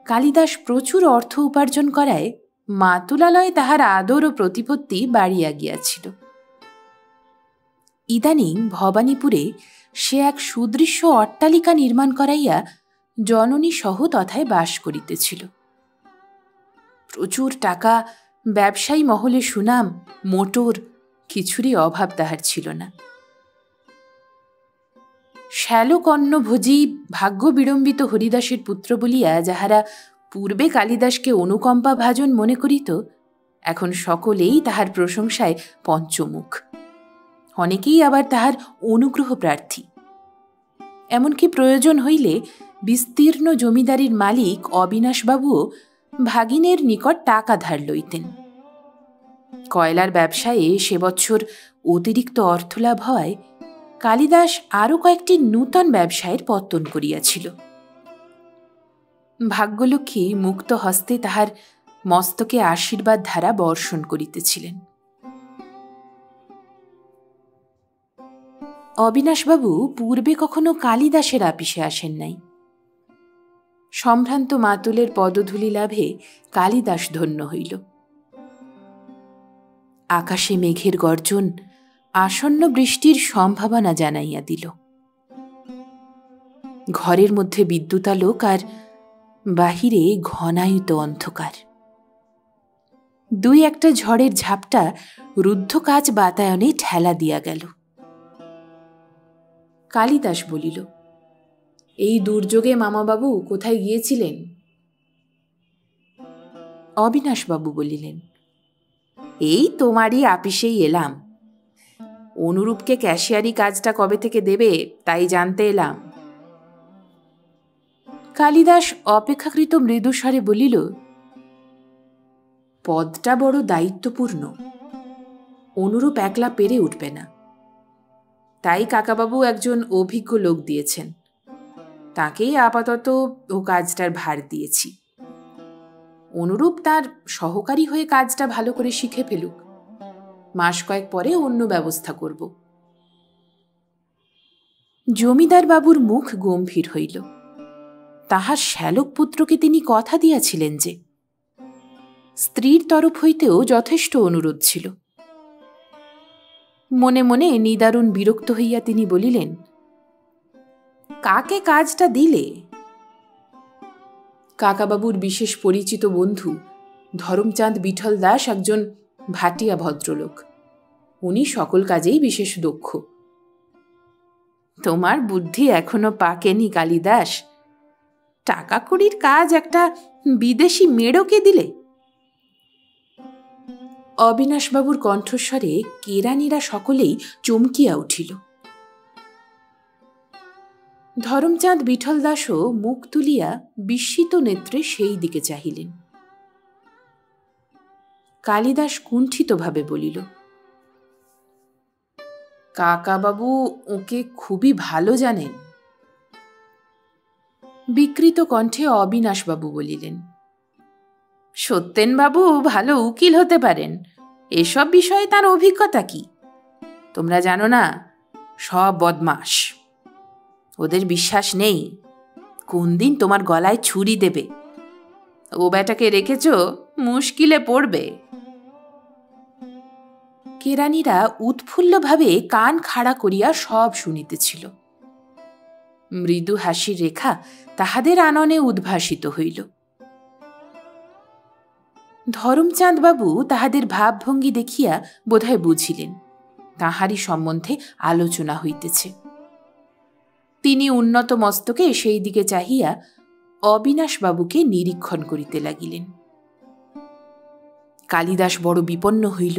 কালিদাস প্রচুর অর্থ উপার্জন করায় মাতুলালয়ে তাহার আদর ও প্রতিপত্তি বাড়িয়া গিয়াছিল। ইদানিং ভবানীপুরে সে এক সুদৃশ্য অট্টালিকা নির্মাণ করাইয়া জননী সহ তথায় বাস করিতেছিল। প্রচুর টাকা, ব্যবসায়ী মহলে সুনাম, মোটর, কিছুরই অভাব তাহার ছিল না। শ্যালকর্ণভোজী ভাগ্য বিড়ম্বিত হরিদাসের পুত্র বলিয়া যাহারা পূর্বে কালিদাসকে অনুকম্পা ভাজন মনে করিত, এখন সকলেই তাহার প্রশংসায় পঞ্চমুখ। অনেকেই আবার তাহার অনুগ্রহ প্রার্থী। এমনকি প্রয়োজন হইলে বিস্তীর্ণ জমিদারির মালিক অবিনাশবাবুও ভাগিনের নিকট টাকা ধার লইতেন। কয়লার ব্যবসায়ে সে বৎসর অতিরিক্ত অর্থলাভ হওয়ায় কালিদাস আরও কয়েকটি নূতন ব্যবসায়ের পত্তন করিয়াছিল। ভাগ্যলক্ষ্মী মুক্ত হস্তে তাহার মস্তকে আশীর্বাদ ধারা বর্ষণ করিতেছিলেন। অবিনাশবাবু পূর্বে কখনো কালিদাসের আপিসে আসেন নাই। সম্ভ্রান্ত মাতুলের পদধূলি লাভে কালিদাস ধন্য হইল। আকাশে মেঘের গর্জন আসন্ন বৃষ্টির সম্ভাবনা জানাইয়া দিল। ঘরের মধ্যে বিদ্যুতালোক আর বাহিরে ঘনায়িত অন্ধকার। দুই একটা ঝড়ের ঝাপটা রুদ্ধ কাচ বাতায়নে ঠেলা দিয়া গেল। কালিদাস বলিল, এই দুর্যোগে মামাবাবু কোথায় গিয়েছিলেন? অবিনাশবাবু বলিলেন, এই তোমারই আপিসেই এলাম। অনুরূপকে ক্যাশিয়ারি কাজটা কবে থেকে দেবে তাই জানতে এলাম। কালিদাস অপেক্ষাকৃত মৃদুস্বরে বলিল, পদটা বড় দায়িত্বপূর্ণ, অনুরূপ একলা পেরে উঠবে না। তাই কাকাবাবু একজন অভিজ্ঞ লোক দিয়েছেন, তাকেই আপাতত ও কাজটার ভার দিয়েছি। অনুরূপ তার সহকারী হয়ে কাজটা ভালো করে শিখে ফেলুক, মাস কয়েক পরে অন্য ব্যবস্থা করব। জমিদার বাবুর মুখ গম্ভীর হইল। তাহার শ্যালক পুত্রকে তিনি কথা দিয়াছিলেন যে। স্ত্রীর তরফ হইতেও যথেষ্ট অনুরোধ ছিল। মনে মনে নিদারুণ বিরক্ত হইয়া তিনি বলিলেন, কাকে কাজটা দিলে? কাকাবাবুর বিশেষ পরিচিত বন্ধু ধরমচাঁদ বিঠল দাস একজন ভাটিয়া ভদ্রলোক। উনি সকল কাজেই বিশেষ দক্ষ। তোমার বুদ্ধি এখনো পাকেনি কালিদাস। টাকা কড়ির কাজ একটা বিদেশি মেড়োকে দিলে। অবিনাশবাবুর কণ্ঠস্বরে কেরানিরা সকলেই চমকিয়া উঠিল। ধরমচাঁদ বিঠল দাসও মুখ তুলিয়া বিস্মিত নেত্রে সেই দিকে চাহিলেন। কালিদাস কুণ্ঠিতভাবে বলিল, কাকাবাবু ওকে খুবই ভালো জানেন। বিকৃত কণ্ঠে অবিনাশবাবু বলিলেন, সত্যেনবাবু ভালো উকিল হতে পারেন, এসব বিষয়ে তার অভিজ্ঞতা কি? তোমরা জানো না, সব বদমাস। ওদের বিশ্বাস নেই কোন দিন তোমার গলায় ছুরি দেবে। ও বেটাকে রেখেছ, মুশকিলে পড়বে। কেরানিরা উৎফুল্লভাবে কান খাড়া করিয়া সব শুনিতেছিল। মৃদু হাসির রেখা তাহাদের আননে উদ্ভাসিত হইল। ধরমচাঁদ বাবু তাহাদের ভাবভঙ্গি দেখিয়া বোধহয় বুঝিলেন তাহারই সম্বন্ধে আলোচনা হইতেছে। তিনি উন্নত মস্তকে সেই দিকে চাহিয়া অবিনাশবাবুকে নিরীক্ষণ করিতে লাগিলেন। কালিদাস বড় বিপন্ন হইল।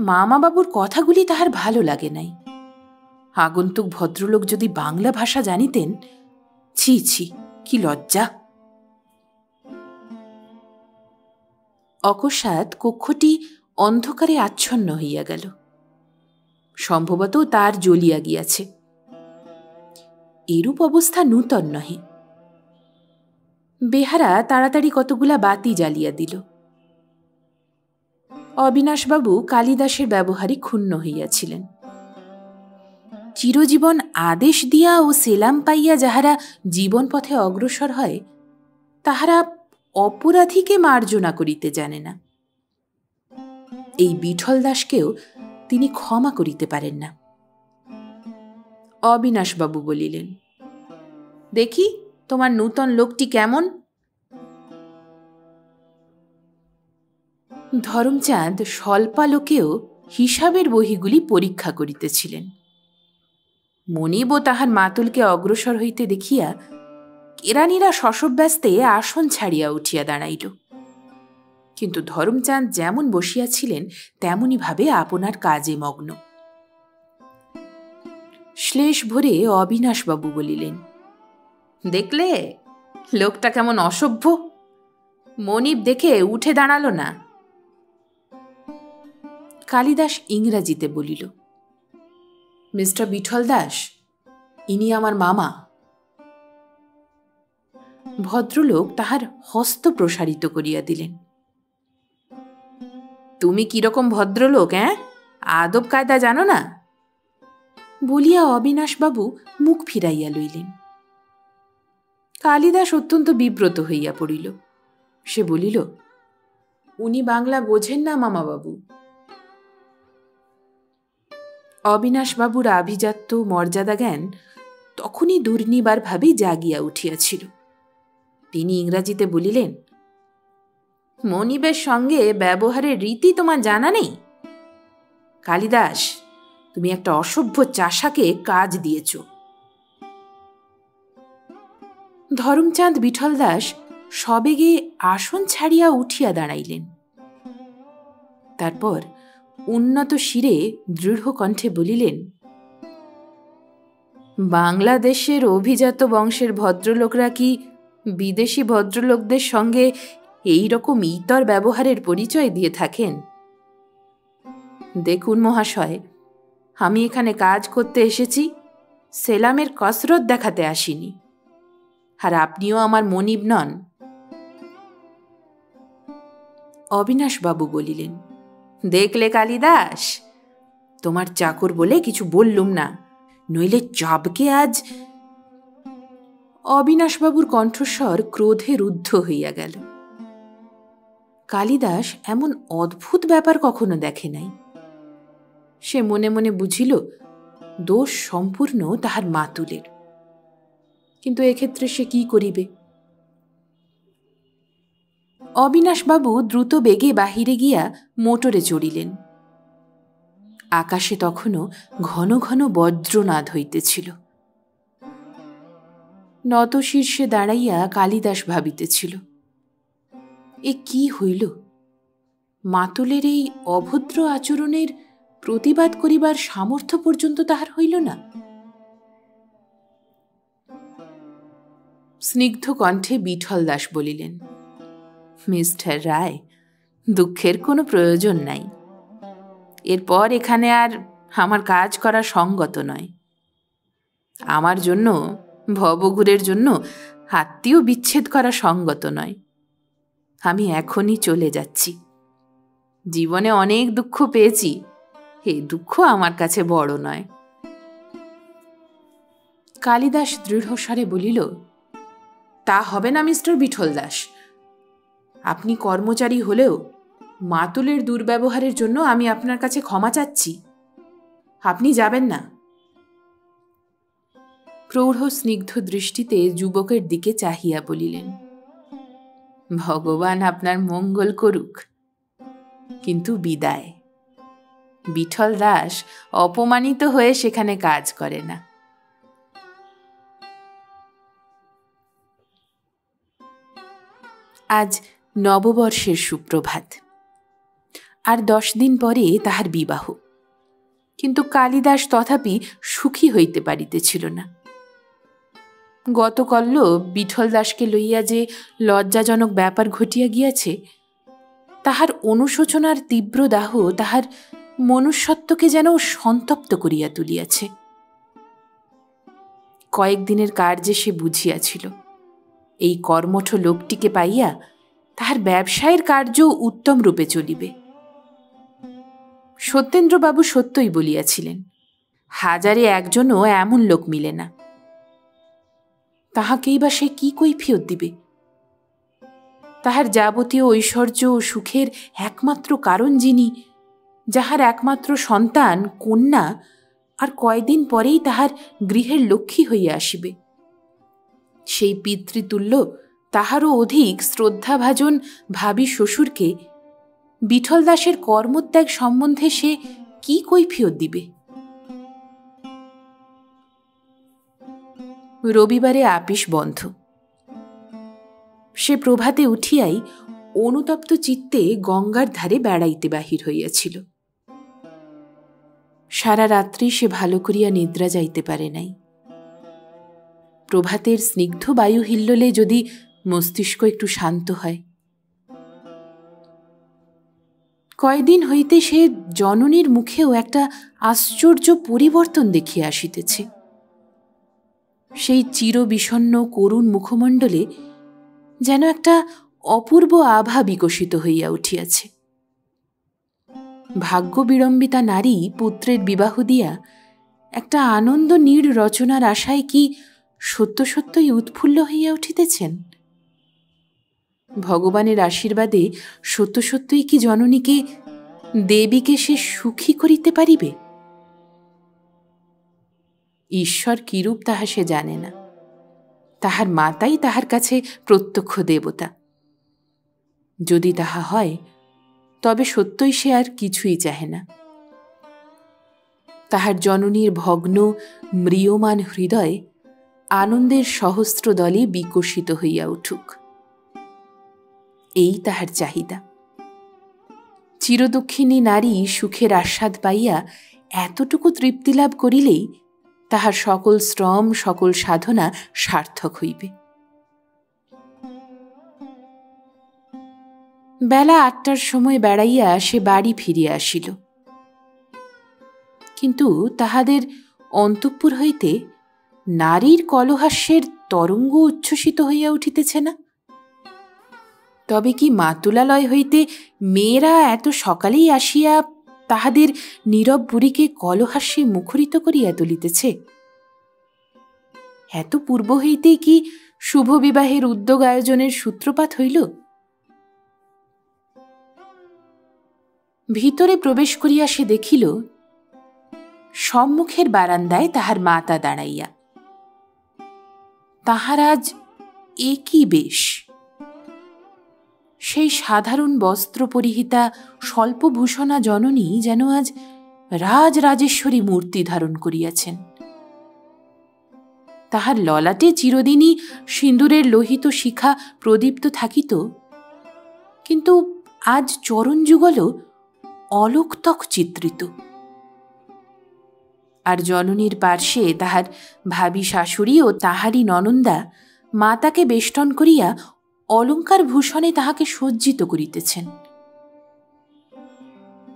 মামাবাবুর কথাগুলি তাহার ভালো লাগে নাই। আগন্তুক ভদ্রলোক যদি বাংলা ভাষা জানিতেন, ছি ছি, কি লজ্জা! অকস্মাৎ কক্ষটি অন্ধকারে আচ্ছন্ন হইয়া গেল। সম্ভবত তার জ্বলিয়া গিয়াছে। এরূপ অবস্থা নূতন নহে। বেহারা তাড়াতাড়ি কতগুলা বাতি জ্বালিয়া দিল। অবিনাশবাবু কালিদাসের ব্যবহারে ক্ষুণ্ণ হইয়াছিলেন। চিরজীবন আদেশ দিয়া ও সেলাম পাইয়া যাহারা জীবন পথে অগ্রসর হয়, তাহারা অপরাধীকে মার্জনা করিতে জানে না। এই বিঠল দাসকেও তিনি ক্ষমা করিতে পারেন না। অবিনাশবাবু বলিলেন, দেখি তোমার নূতন লোকটি কেমন। ধরমচাঁদ স্বল্পালোকেও হিসাবের বহিগুলি পরীক্ষা করিতেছিলেন। মনিব তাহার মাতুলকে অগ্রসর হইতে দেখিয়া কেরানিরা শশব্যস্তে আসন ছাড়িয়া উঠিয়া দাঁড়াইল। কিন্তু ধরমচাঁদ যেমন বসিয়াছিলেন তেমনি ভাবে আপনার কাজে মগ্ন। শ্লেষ ভরে অবিনাশবাবু বলিলেন, দেখলে লোকটা কেমন অসভ্য। মনিব দেখে উঠে দাঁড়ালো না। কালিদাস ইংরাজিতে বলিল, মিস্টার বিঠল দাস, ইনি আমার মামা। ভদ্রলোক তাহার হস্ত প্রসারিত করিয়া দিলেন। তুমি কিরকম ভদ্রলোক, আদব কায়দা জানো না? বলিয়া অবিনাশবাবু মুখ ফিরাইয়া লইলেন। কালিদাস অত্যন্ত বিব্রত হইয়া পড়িল। সে বলিল, উনি বাংলা বোঝেন না মামাবাবু। অবিনাশবাবুর আভিজাত্য মর্যাদা জ্ঞান তখনই দুর্নিবার ভাবে জাগিয়া উঠিয়াছিল। তিনি ইংরাজিতে বলিলেন, মনিবের সঙ্গে ব্যবহারের রীতি তোমার জানা নেই? কালিদাস, তুমি একটা অসভ্য চাষাকে কাজ দিয়েছ। ধরমচাঁদ বিঠল দাস সবেগে আসন ছাড়িয়া উঠিয়া দাঁড়াইলেন। তারপর উন্নত শিরে দৃঢ় কণ্ঠে বলিলেন, বাংলাদেশের অভিজাত বংশের ভদ্রলোকরা কি বিদেশি ভদ্রলোকদের সঙ্গে এই রকম ইতর ব্যবহারের পরিচয় দিয়ে থাকেন? দেখুন মহাশয়, আমি এখানে কাজ করতে এসেছি, সেলামের কসরত দেখাতে আসিনি। আর আপনিও আমার মনিব নন। অবিনাশবাবু বলিলেন, দেখলে কালিদাস, তোমার চাকর বলে কিছু বললুম না, নইলে চাবকে আজ। অবিনাশবাবুর কণ্ঠস্বর ক্রোধে রুদ্ধ হইয়া গেল। কালিদাস এমন অদ্ভুত ব্যাপার কখনো দেখে নাই। সে মনে মনে বুঝিল দোষ সম্পূর্ণ তাহার মাতুলের। কিন্তু এক্ষেত্রে সে কি করিবে? অবিনাশবাবু দ্রুত বেগে বাহিরে গিয়া মোটরে চড়িলেন। আকাশে তখনও ঘন ঘন বজ্রনাদ হইতেছিল। নত শীর্ষে দাঁড়াইয়া কালিদাস ভাবিতেছিল, এ কি হইল? মাতুলের এই অভদ্র আচরণের প্রতিবাদ করিবার সামর্থ্য পর্যন্ত তাহার হইল না। স্নিগ্ধ কণ্ঠে বিঠল দাস বলিলেন, মিস্টার রায়, দুঃখের কোনো প্রয়োজন নাই। এরপর এখানে আর আমার কাজ করা সঙ্গত নয়। আমার জন্য, ভবঘুরের জন্য আত্মীয় বিচ্ছেদ করা সঙ্গত নয়। আমি এখনই চলে যাচ্ছি। জীবনে অনেক দুঃখ পেয়েছি, এই দুঃখ আমার কাছে বড় নয়। কালিদাস দৃঢ়স্বরে বলিল, তা হবে না মিস্টার বিঠল দাস। আপনি কর্মচারী হলেও মাতুলের দুর্ব্যবহারের জন্য আমি আপনার কাছে ক্ষমা চাচ্ছি। আপনি যাবেন না। প্রৌঢ় স্নিগ্ধ দৃষ্টিতে যুবকের দিকে চাহিয়া বলিলেন, ভগবান আপনার মঙ্গল করুক, কিন্তু বিদায়। বিঠল দাস অপমানিত হয়ে সেখানে কাজ করে না। আজ নববর্ষের সুপ্রভাত। আর 10 দিন পরে তাহার বিবাহ। কিন্তু কালিদাস তথাপি সুখী হইতে পারিতেছিল না। গতকল্য বিঠল দাসকে লইয়া যে লজ্জাজনক ব্যাপার ঘটিয়া গিয়াছে, তাহার অনুশোচনার তীব্র দাহ তাহার মনুষ্যত্বকে যেন সন্তপ্ত করিয়া তুলিয়াছে। কয়েকদিনের কার্যে সে বুঝিয়াছিল, এই কর্মঠ লোকটিকে পাইয়া তাহার ব্যবসায়ের কার্য উত্তম রূপে চলিবে। সত্যেন্দ্রবাবু সত্যই বলিয়াছিলেন, হাজারে একজনও এমন লোক মিলে না। তাহাকেই বা সে কি কৈফিয়ত দিবে? তাহার যাবতীয় ঐশ্বর্য ও সুখের একমাত্র কারণ যিনি, যাহার একমাত্র সন্তান কন্যা আর কয়দিন পরেই তাহার গৃহের লক্ষ্মী হইয়া আসিবে, সেই পিতৃতুল্য তাহারও অধিক শ্রদ্ধাভাজন ভাবী শ্বশুরকে বিঠল দাসের কর্মত্যাগ সম্বন্ধে সে কি কৈফিয়ত দিবে? রবিবারে আপিস বন্ধ। সে প্রভাতে উঠিয়াই অনুতপ্ত চিত্তে গঙ্গার ধারে বেড়াইতে বাহির হইয়াছিল। সারা রাত্রি সে ভালো করিয়া নিদ্রা যাইতে পারে নাই। প্রভাতের স্নিগ্ধ বায়ু হিল্লোলে যদি মস্তিষ্ক একটু শান্ত হয়। কয়দিন হইতে সে জননীর মুখেও একটা আশ্চর্য পরিবর্তন দেখিয়া আসিতেছে। সেই চিরবিষণ্ণ করুণ মুখমণ্ডলে যেন একটা অপূর্ব আভা বিকশিত হইয়া উঠিয়াছে। ভাগ্য বিড়ম্বিতা নারী পুত্রের বিবাহ দিয়া একটা আনন্দ নীড় রচনার আশায় কি সত্য সত্যই উৎফুল্ল হইয়া উঠিতেছেন? ভগবানের আশীর্বাদে সত্য সত্যই কি জননীকে, দেবীকে সে সুখী করিতে পারিবে? ঈশ্বর কিরূপ তাহা সে জানে না। তাহার মাতাই তাহার কাছে প্রত্যক্ষ দেবতা। যদি তাহা হয় তবে সত্যই সে আর কিছুই চাহে না। তাহার জননীর ভগ্ন ম্রিয়মান হৃদয় আনন্দের সহস্র দলে বিকশিত হইয়া উঠুক, এই তাহার চাহিদা। চিরদুঃখিনী নারী সুখের আস্বাদ পাইয়া এতটুকু তৃপ্তিলাভ করিলেই তাহার সকল শ্রম সকল সাধনা সার্থক হইবে। বেলা ৮টার সময় বেড়াইয়া সে বাড়ি ফিরিয়া আসিল, কিন্তু তাহাদের অন্তঃপুর হইতে নারীর কলহাস্যের তরঙ্গ উচ্ছ্বসিত হইয়া উঠিতেছে না। তবে কি মাতুলালয় হইতে মেয়েরা এত সকালেই আসিয়া তাহাদের নীরব বুড়িকে কলহাস্যে মুখরিত করিয়া তুলিতেছে? এত পূর্ব হইতেই কি শুভ বিবাহের উদ্যোগ আয়োজনের সূত্রপাত হইল? ভিতরে প্রবেশ করিয়া সে দেখিল, সম্মুখের বারান্দায় তাহার মাতা দাঁড়াইয়া। তাহার আজ একই বেশ। সেই সাধারণ বস্ত্র পরিহিতা স্বল্পভূষণা জননী যেন আজ রাজরাজেশ্বরী মূর্তি ধারণ করিয়াছেন। তাহার ললাটে চিরদিনই সিন্দুরের লোহিত শিখা প্রদীপ্ত থাকিত, কিন্তু আজ চরণযুগল অলোকতক চিত্রিত। আর জননীর পার্শ্বে তাহার ভাবী শাশুড়ি ও তাহারই ননন্দা মাতাকে বেষ্টন করিয়া অলঙ্কার ভূষণে তাহাকে সজ্জিত করিতেছেন।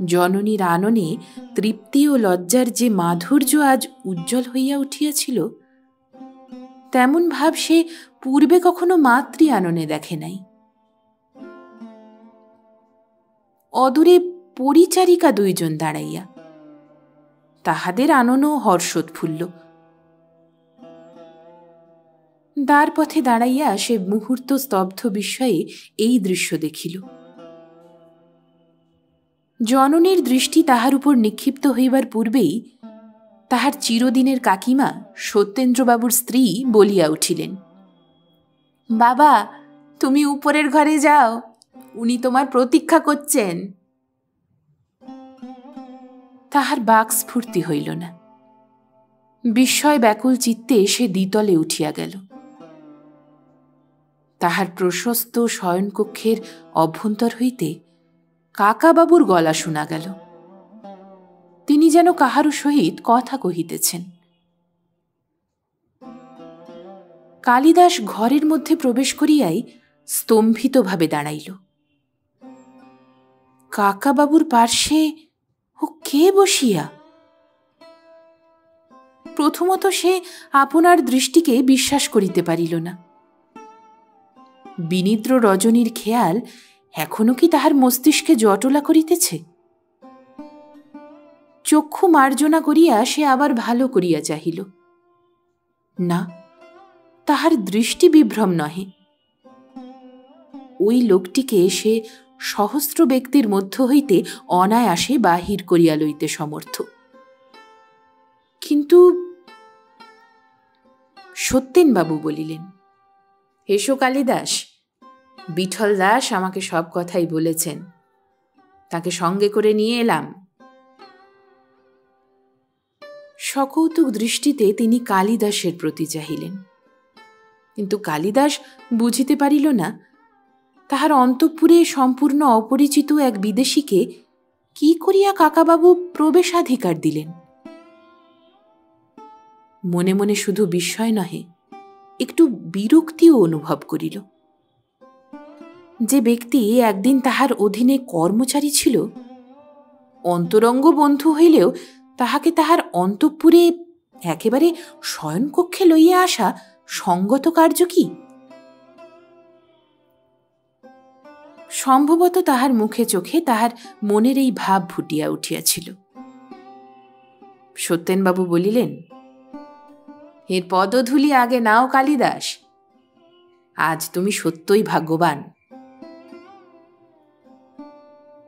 জননীর আননে তৃপ্তি ও লজ্জার যে মাধুর্য আজ উজ্জ্বল হইয়া উঠিয়াছিল, তেমন ভাব সে পূর্বে কখনো মাতৃ আননে দেখে নাই। অদূরে পরিচারিকা দুইজন দাঁড়াইয়া, তাহাদের আননও হর্ষোৎফুল্ল। দ্বার পথে দাঁড়াইয়া সে মুহূর্ত স্তব্ধ বিস্ময়ে এই দৃশ্য দেখিল। জননীর দৃষ্টি তাহার উপর নিক্ষিপ্ত হইবার পূর্বেই তাহার চিরদিনের কাকিমা সত্যেন্দ্রবাবুর স্ত্রী বলিয়া উঠিলেন, বাবা, তুমি উপরের ঘরে যাও, উনি তোমার প্রতীক্ষা করছেন। তাহার বাকস্ফূর্তি হইল না। বিস্ময় ব্যাকুল চিত্তে সে দ্বিতলে উঠিয়া গেল। তাহার প্রশস্ত শয়নকক্ষের অভ্যন্তর হইতে কাকাবাবুর গলা শোনা গেল। তিনি যেন কাহারও সহিত কথা কহিতেছেন। কালিদাস ঘরের মধ্যে প্রবেশ করিয়াই স্তম্ভিতভাবে দাঁড়াইল। কাকাবাবুর পার্শ্বে ও কে বসিয়া? প্রথমত সে আপনার দৃষ্টিকে বিশ্বাস করিতে পারিল না। বিনিদ্র রজনীর খেয়াল এখনো কি তাহার মস্তিষ্কে জটলা করিতেছে? চক্ষু মার্জনা করিয়া সে আবার ভালো করিয়া চাহিল। না, তাহার দৃষ্টি বিভ্রম নহে। ওই লোকটিকে সে সহস্র ব্যক্তির মধ্য হইতে অনায়াসে বাহির করিয়া লইতে সমর্থ। কিন্তু সত্যেনবাবু বলিলেন, এসো কালিদাস, বিঠল দাস আমাকে সব কথাই বলেছেন, তাকে সঙ্গে করে নিয়ে এলাম। সকৌতুক দৃষ্টিতে তিনি কালিদাসের প্রতি চাহিলেন, কিন্তু কালিদাস বুঝিতে পারিল না তাহার অন্তঃপুরে সম্পূর্ণ অপরিচিত এক বিদেশীকে কি করিয়া কাকাবাবু প্রবেশাধিকার দিলেন। মনে মনে শুধু বিস্ময় নহে, একটু বিরক্তিও অনুভব করিল। যে ব্যক্তি একদিন তাহার অধীনে কর্মচারী ছিল, অন্তরঙ্গ বন্ধু হইলেও তাহাকে তাহার অন্তঃপুরে একেবারে শয়নকক্ষে লইয়া আসা সঙ্গত কার্য কি? সম্ভবত তাহার মুখে চোখে তাহার মনের এই ভাব ফুটিয়া উঠিয়াছিল। সত্যেনবাবু বলিলেন, এর পদধূলি আগে নাও কালিদাস, আজ তুমি সত্যই ভাগ্যবান।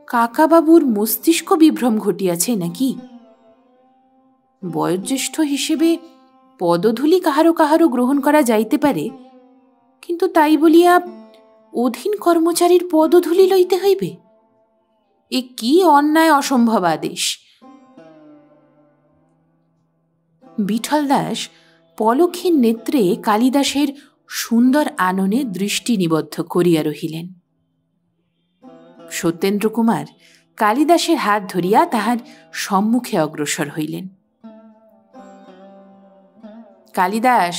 কাকাবাবুর মস্তিষ্ক বিভ্রম ঘটিয়াছে নাকি? বয়োজ্যেষ্ঠ হিসেবে পদধূলি কাহারো কাহারো গ্রহণ করা যাইতে পারে, কিন্তু তাই বলিয়া অধীন কর্মচারীর পদধূলি লইতে হইবে? এ কি অন্যায় অসম্ভব আদেশ! বিঠল দাস পলক্ষীন নেত্রে কালিদাসের সুন্দর আননে দৃষ্টি নিবদ্ধ করিয়া রহিলেন। সত্যেন্দ্র কুমার কালিদাসের হাত ধরিয়া তাহার সম্মুখে অগ্রসর হইলেন। কালিদাস,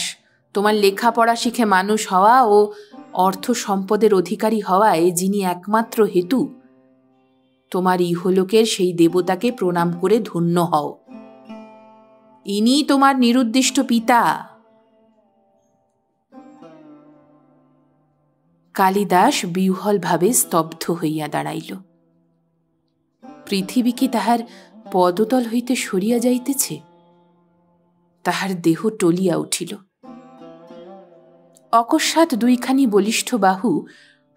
তোমার লেখাপড়া শিখে মানুষ হওয়া ও অর্থ সম্পদের অধিকারী হওয়ায় যিনি একমাত্র হেতু, তোমার ইহলোকের সেই দেবতাকে প্রণাম করে ধন্য হও। ইনি তোমার নিরুদ্দিষ্ট পিতা। কালিদাস বিহ্বলভাবে স্তব্ধ হইয়া দাঁড়াইল। পৃথিবী কি তাহার পদতল হইতে সরিয়া যাইতেছে? তাহার দেহ টলিয়া উঠিল। অকস্মাৎ দুইখানি বলিষ্ঠ বাহু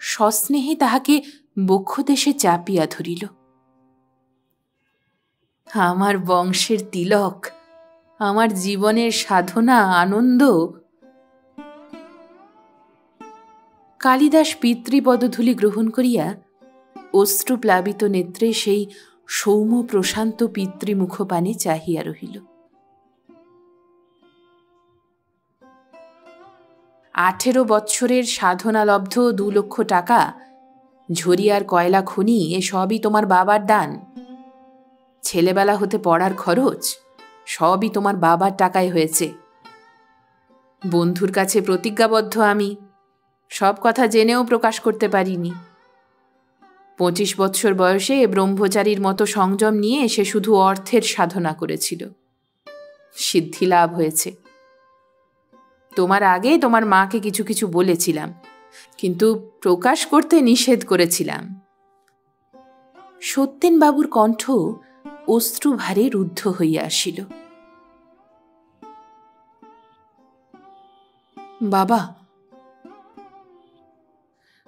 সস্নেহে তাহাকে বক্ষদেশে চাপিয়া ধরিল। আমার বংশের তিলক, আমার জীবনের সাধনা, আনন্দ। কালিদাস পিতৃপদধূলি গ্রহণ করিয়া অশ্রুপ্লাবিত নেত্রে সেই সৌম্য প্রশান্ত পিতৃমুখপানে চাহিয়া রহিল। 18 বৎসরের সাধনালব্ধ 2 লক্ষ টাকা, ঝরিয়ার কয়লা খনি, এ সবই তোমার বাবার দান। ছেলেবেলা হতে পড়ার খরচ সবই তোমার বাবার টাকায় হয়েছে। বন্ধুর কাছে প্রতিজ্ঞাবদ্ধ আমি, সব কথা জেনেও প্রকাশ করতে পারিনি। 25 বৎসর বয়সে ব্রহ্মচারীর মতো সংযম নিয়ে সে শুধু অর্থের সাধনা করেছিল, সিদ্ধি লাভ হয়েছে। তোমার আগে তোমার মাকে কিছু কিছু বলেছিলাম, কিন্তু প্রকাশ করতে নিষেধ করেছিলাম। সত্যেনবাবুর কণ্ঠ অশ্রুভারে রুদ্ধ হইয়া আসিল। বাবা!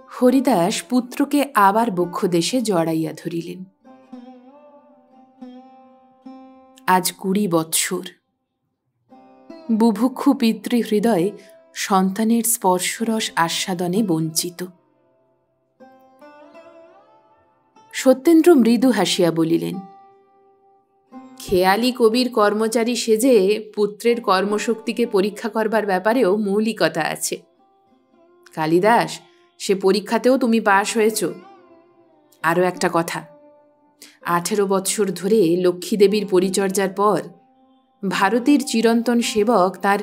হরিদাস পুত্রকে আবার বক্ষদেশে জড়াইয়া ধরিলেন। আজ 20 বৎসর। বুভুক্ষু পিতৃহৃদয় সন্তানের স্পর্শরস আস্বাদনে বঞ্চিত। সত্যেন্দ্র মৃদু হাসিয়া বলিলেন, খেয়ালি কবির কর্মচারী সেজে পুত্রের কর্মশক্তিকে পরীক্ষা করবার ব্যাপারেও মৌলিকতা আছে। কালিদাস, সে পরীক্ষাতেও তুমি পাশ হয়েছ। আরও একটা কথা, 18 বৎসর ধরে লক্ষ্মীদেবীর পরিচর্যার পর ভারতের চিরন্তন সেবক তার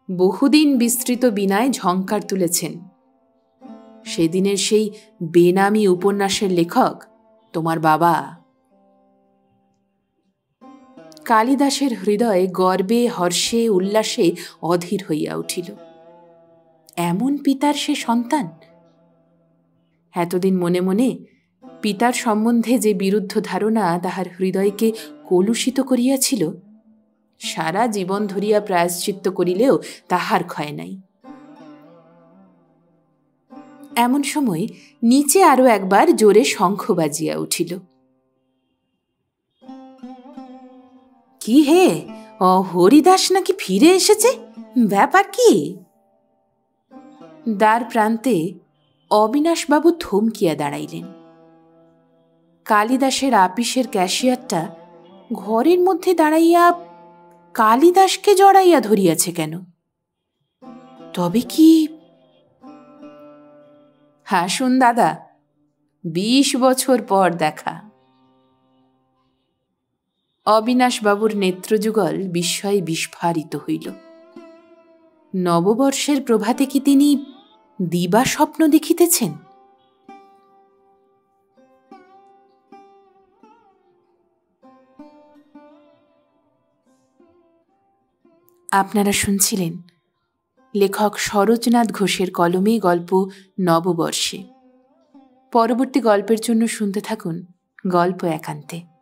বহুদিন বিস্তৃত বীণায় ঝঙ্কার তুলেছেন। সেদিনের সেই বেনামি উপন্যাসের লেখক তোমার বাবা। কালিদাসের হৃদয় গর্বে, হর্ষে, উল্লাসে অধীর হইয়া উঠিল। এমন পিতার সে সন্তান! এতদিন মনে মনে পিতার সম্বন্ধে যে বিরুদ্ধ ধারণা তাহার হৃদয়কে কলুষিত করিয়াছিল, সারা জীবন ধরিয়া প্রায়শ্চিত্ত করিলেও তাহার ক্ষয় নাই। এমন সময় নিচে আরো একবার জোরে শঙ্খ বাজিয়া উঠিল। কি হে, হরিদাস নাকি ফিরে এসেছে? ব্যাপার কি? দ্বার প্রান্তে অবিনাশবাবু থমকিয়া দাঁড়াইলেন। কালিদাসের আপিসের ক্যাশিয়ারটা ঘরের মধ্যে দাঁড়াইয়া কালিদাসকে জড়াইয়া ধরিয়াছে কেন? তবে কি? হাসুন দাদা, 20 বছর পর দেখা। অবিনাশবাবুর নেত্রযুগল বিস্ময়ে বিস্ফারিত হইল। নববর্ষের প্রভাতে কি তিনি দিবা স্বপ্ন দেখিতেছেন? আপনারা শুনছিলেন লেখক সরোজনাথ ঘোষের কলমে গল্প নববর্ষে। পরবর্তী গল্পের জন্য শুনতে থাকুন গল্প একান্তে।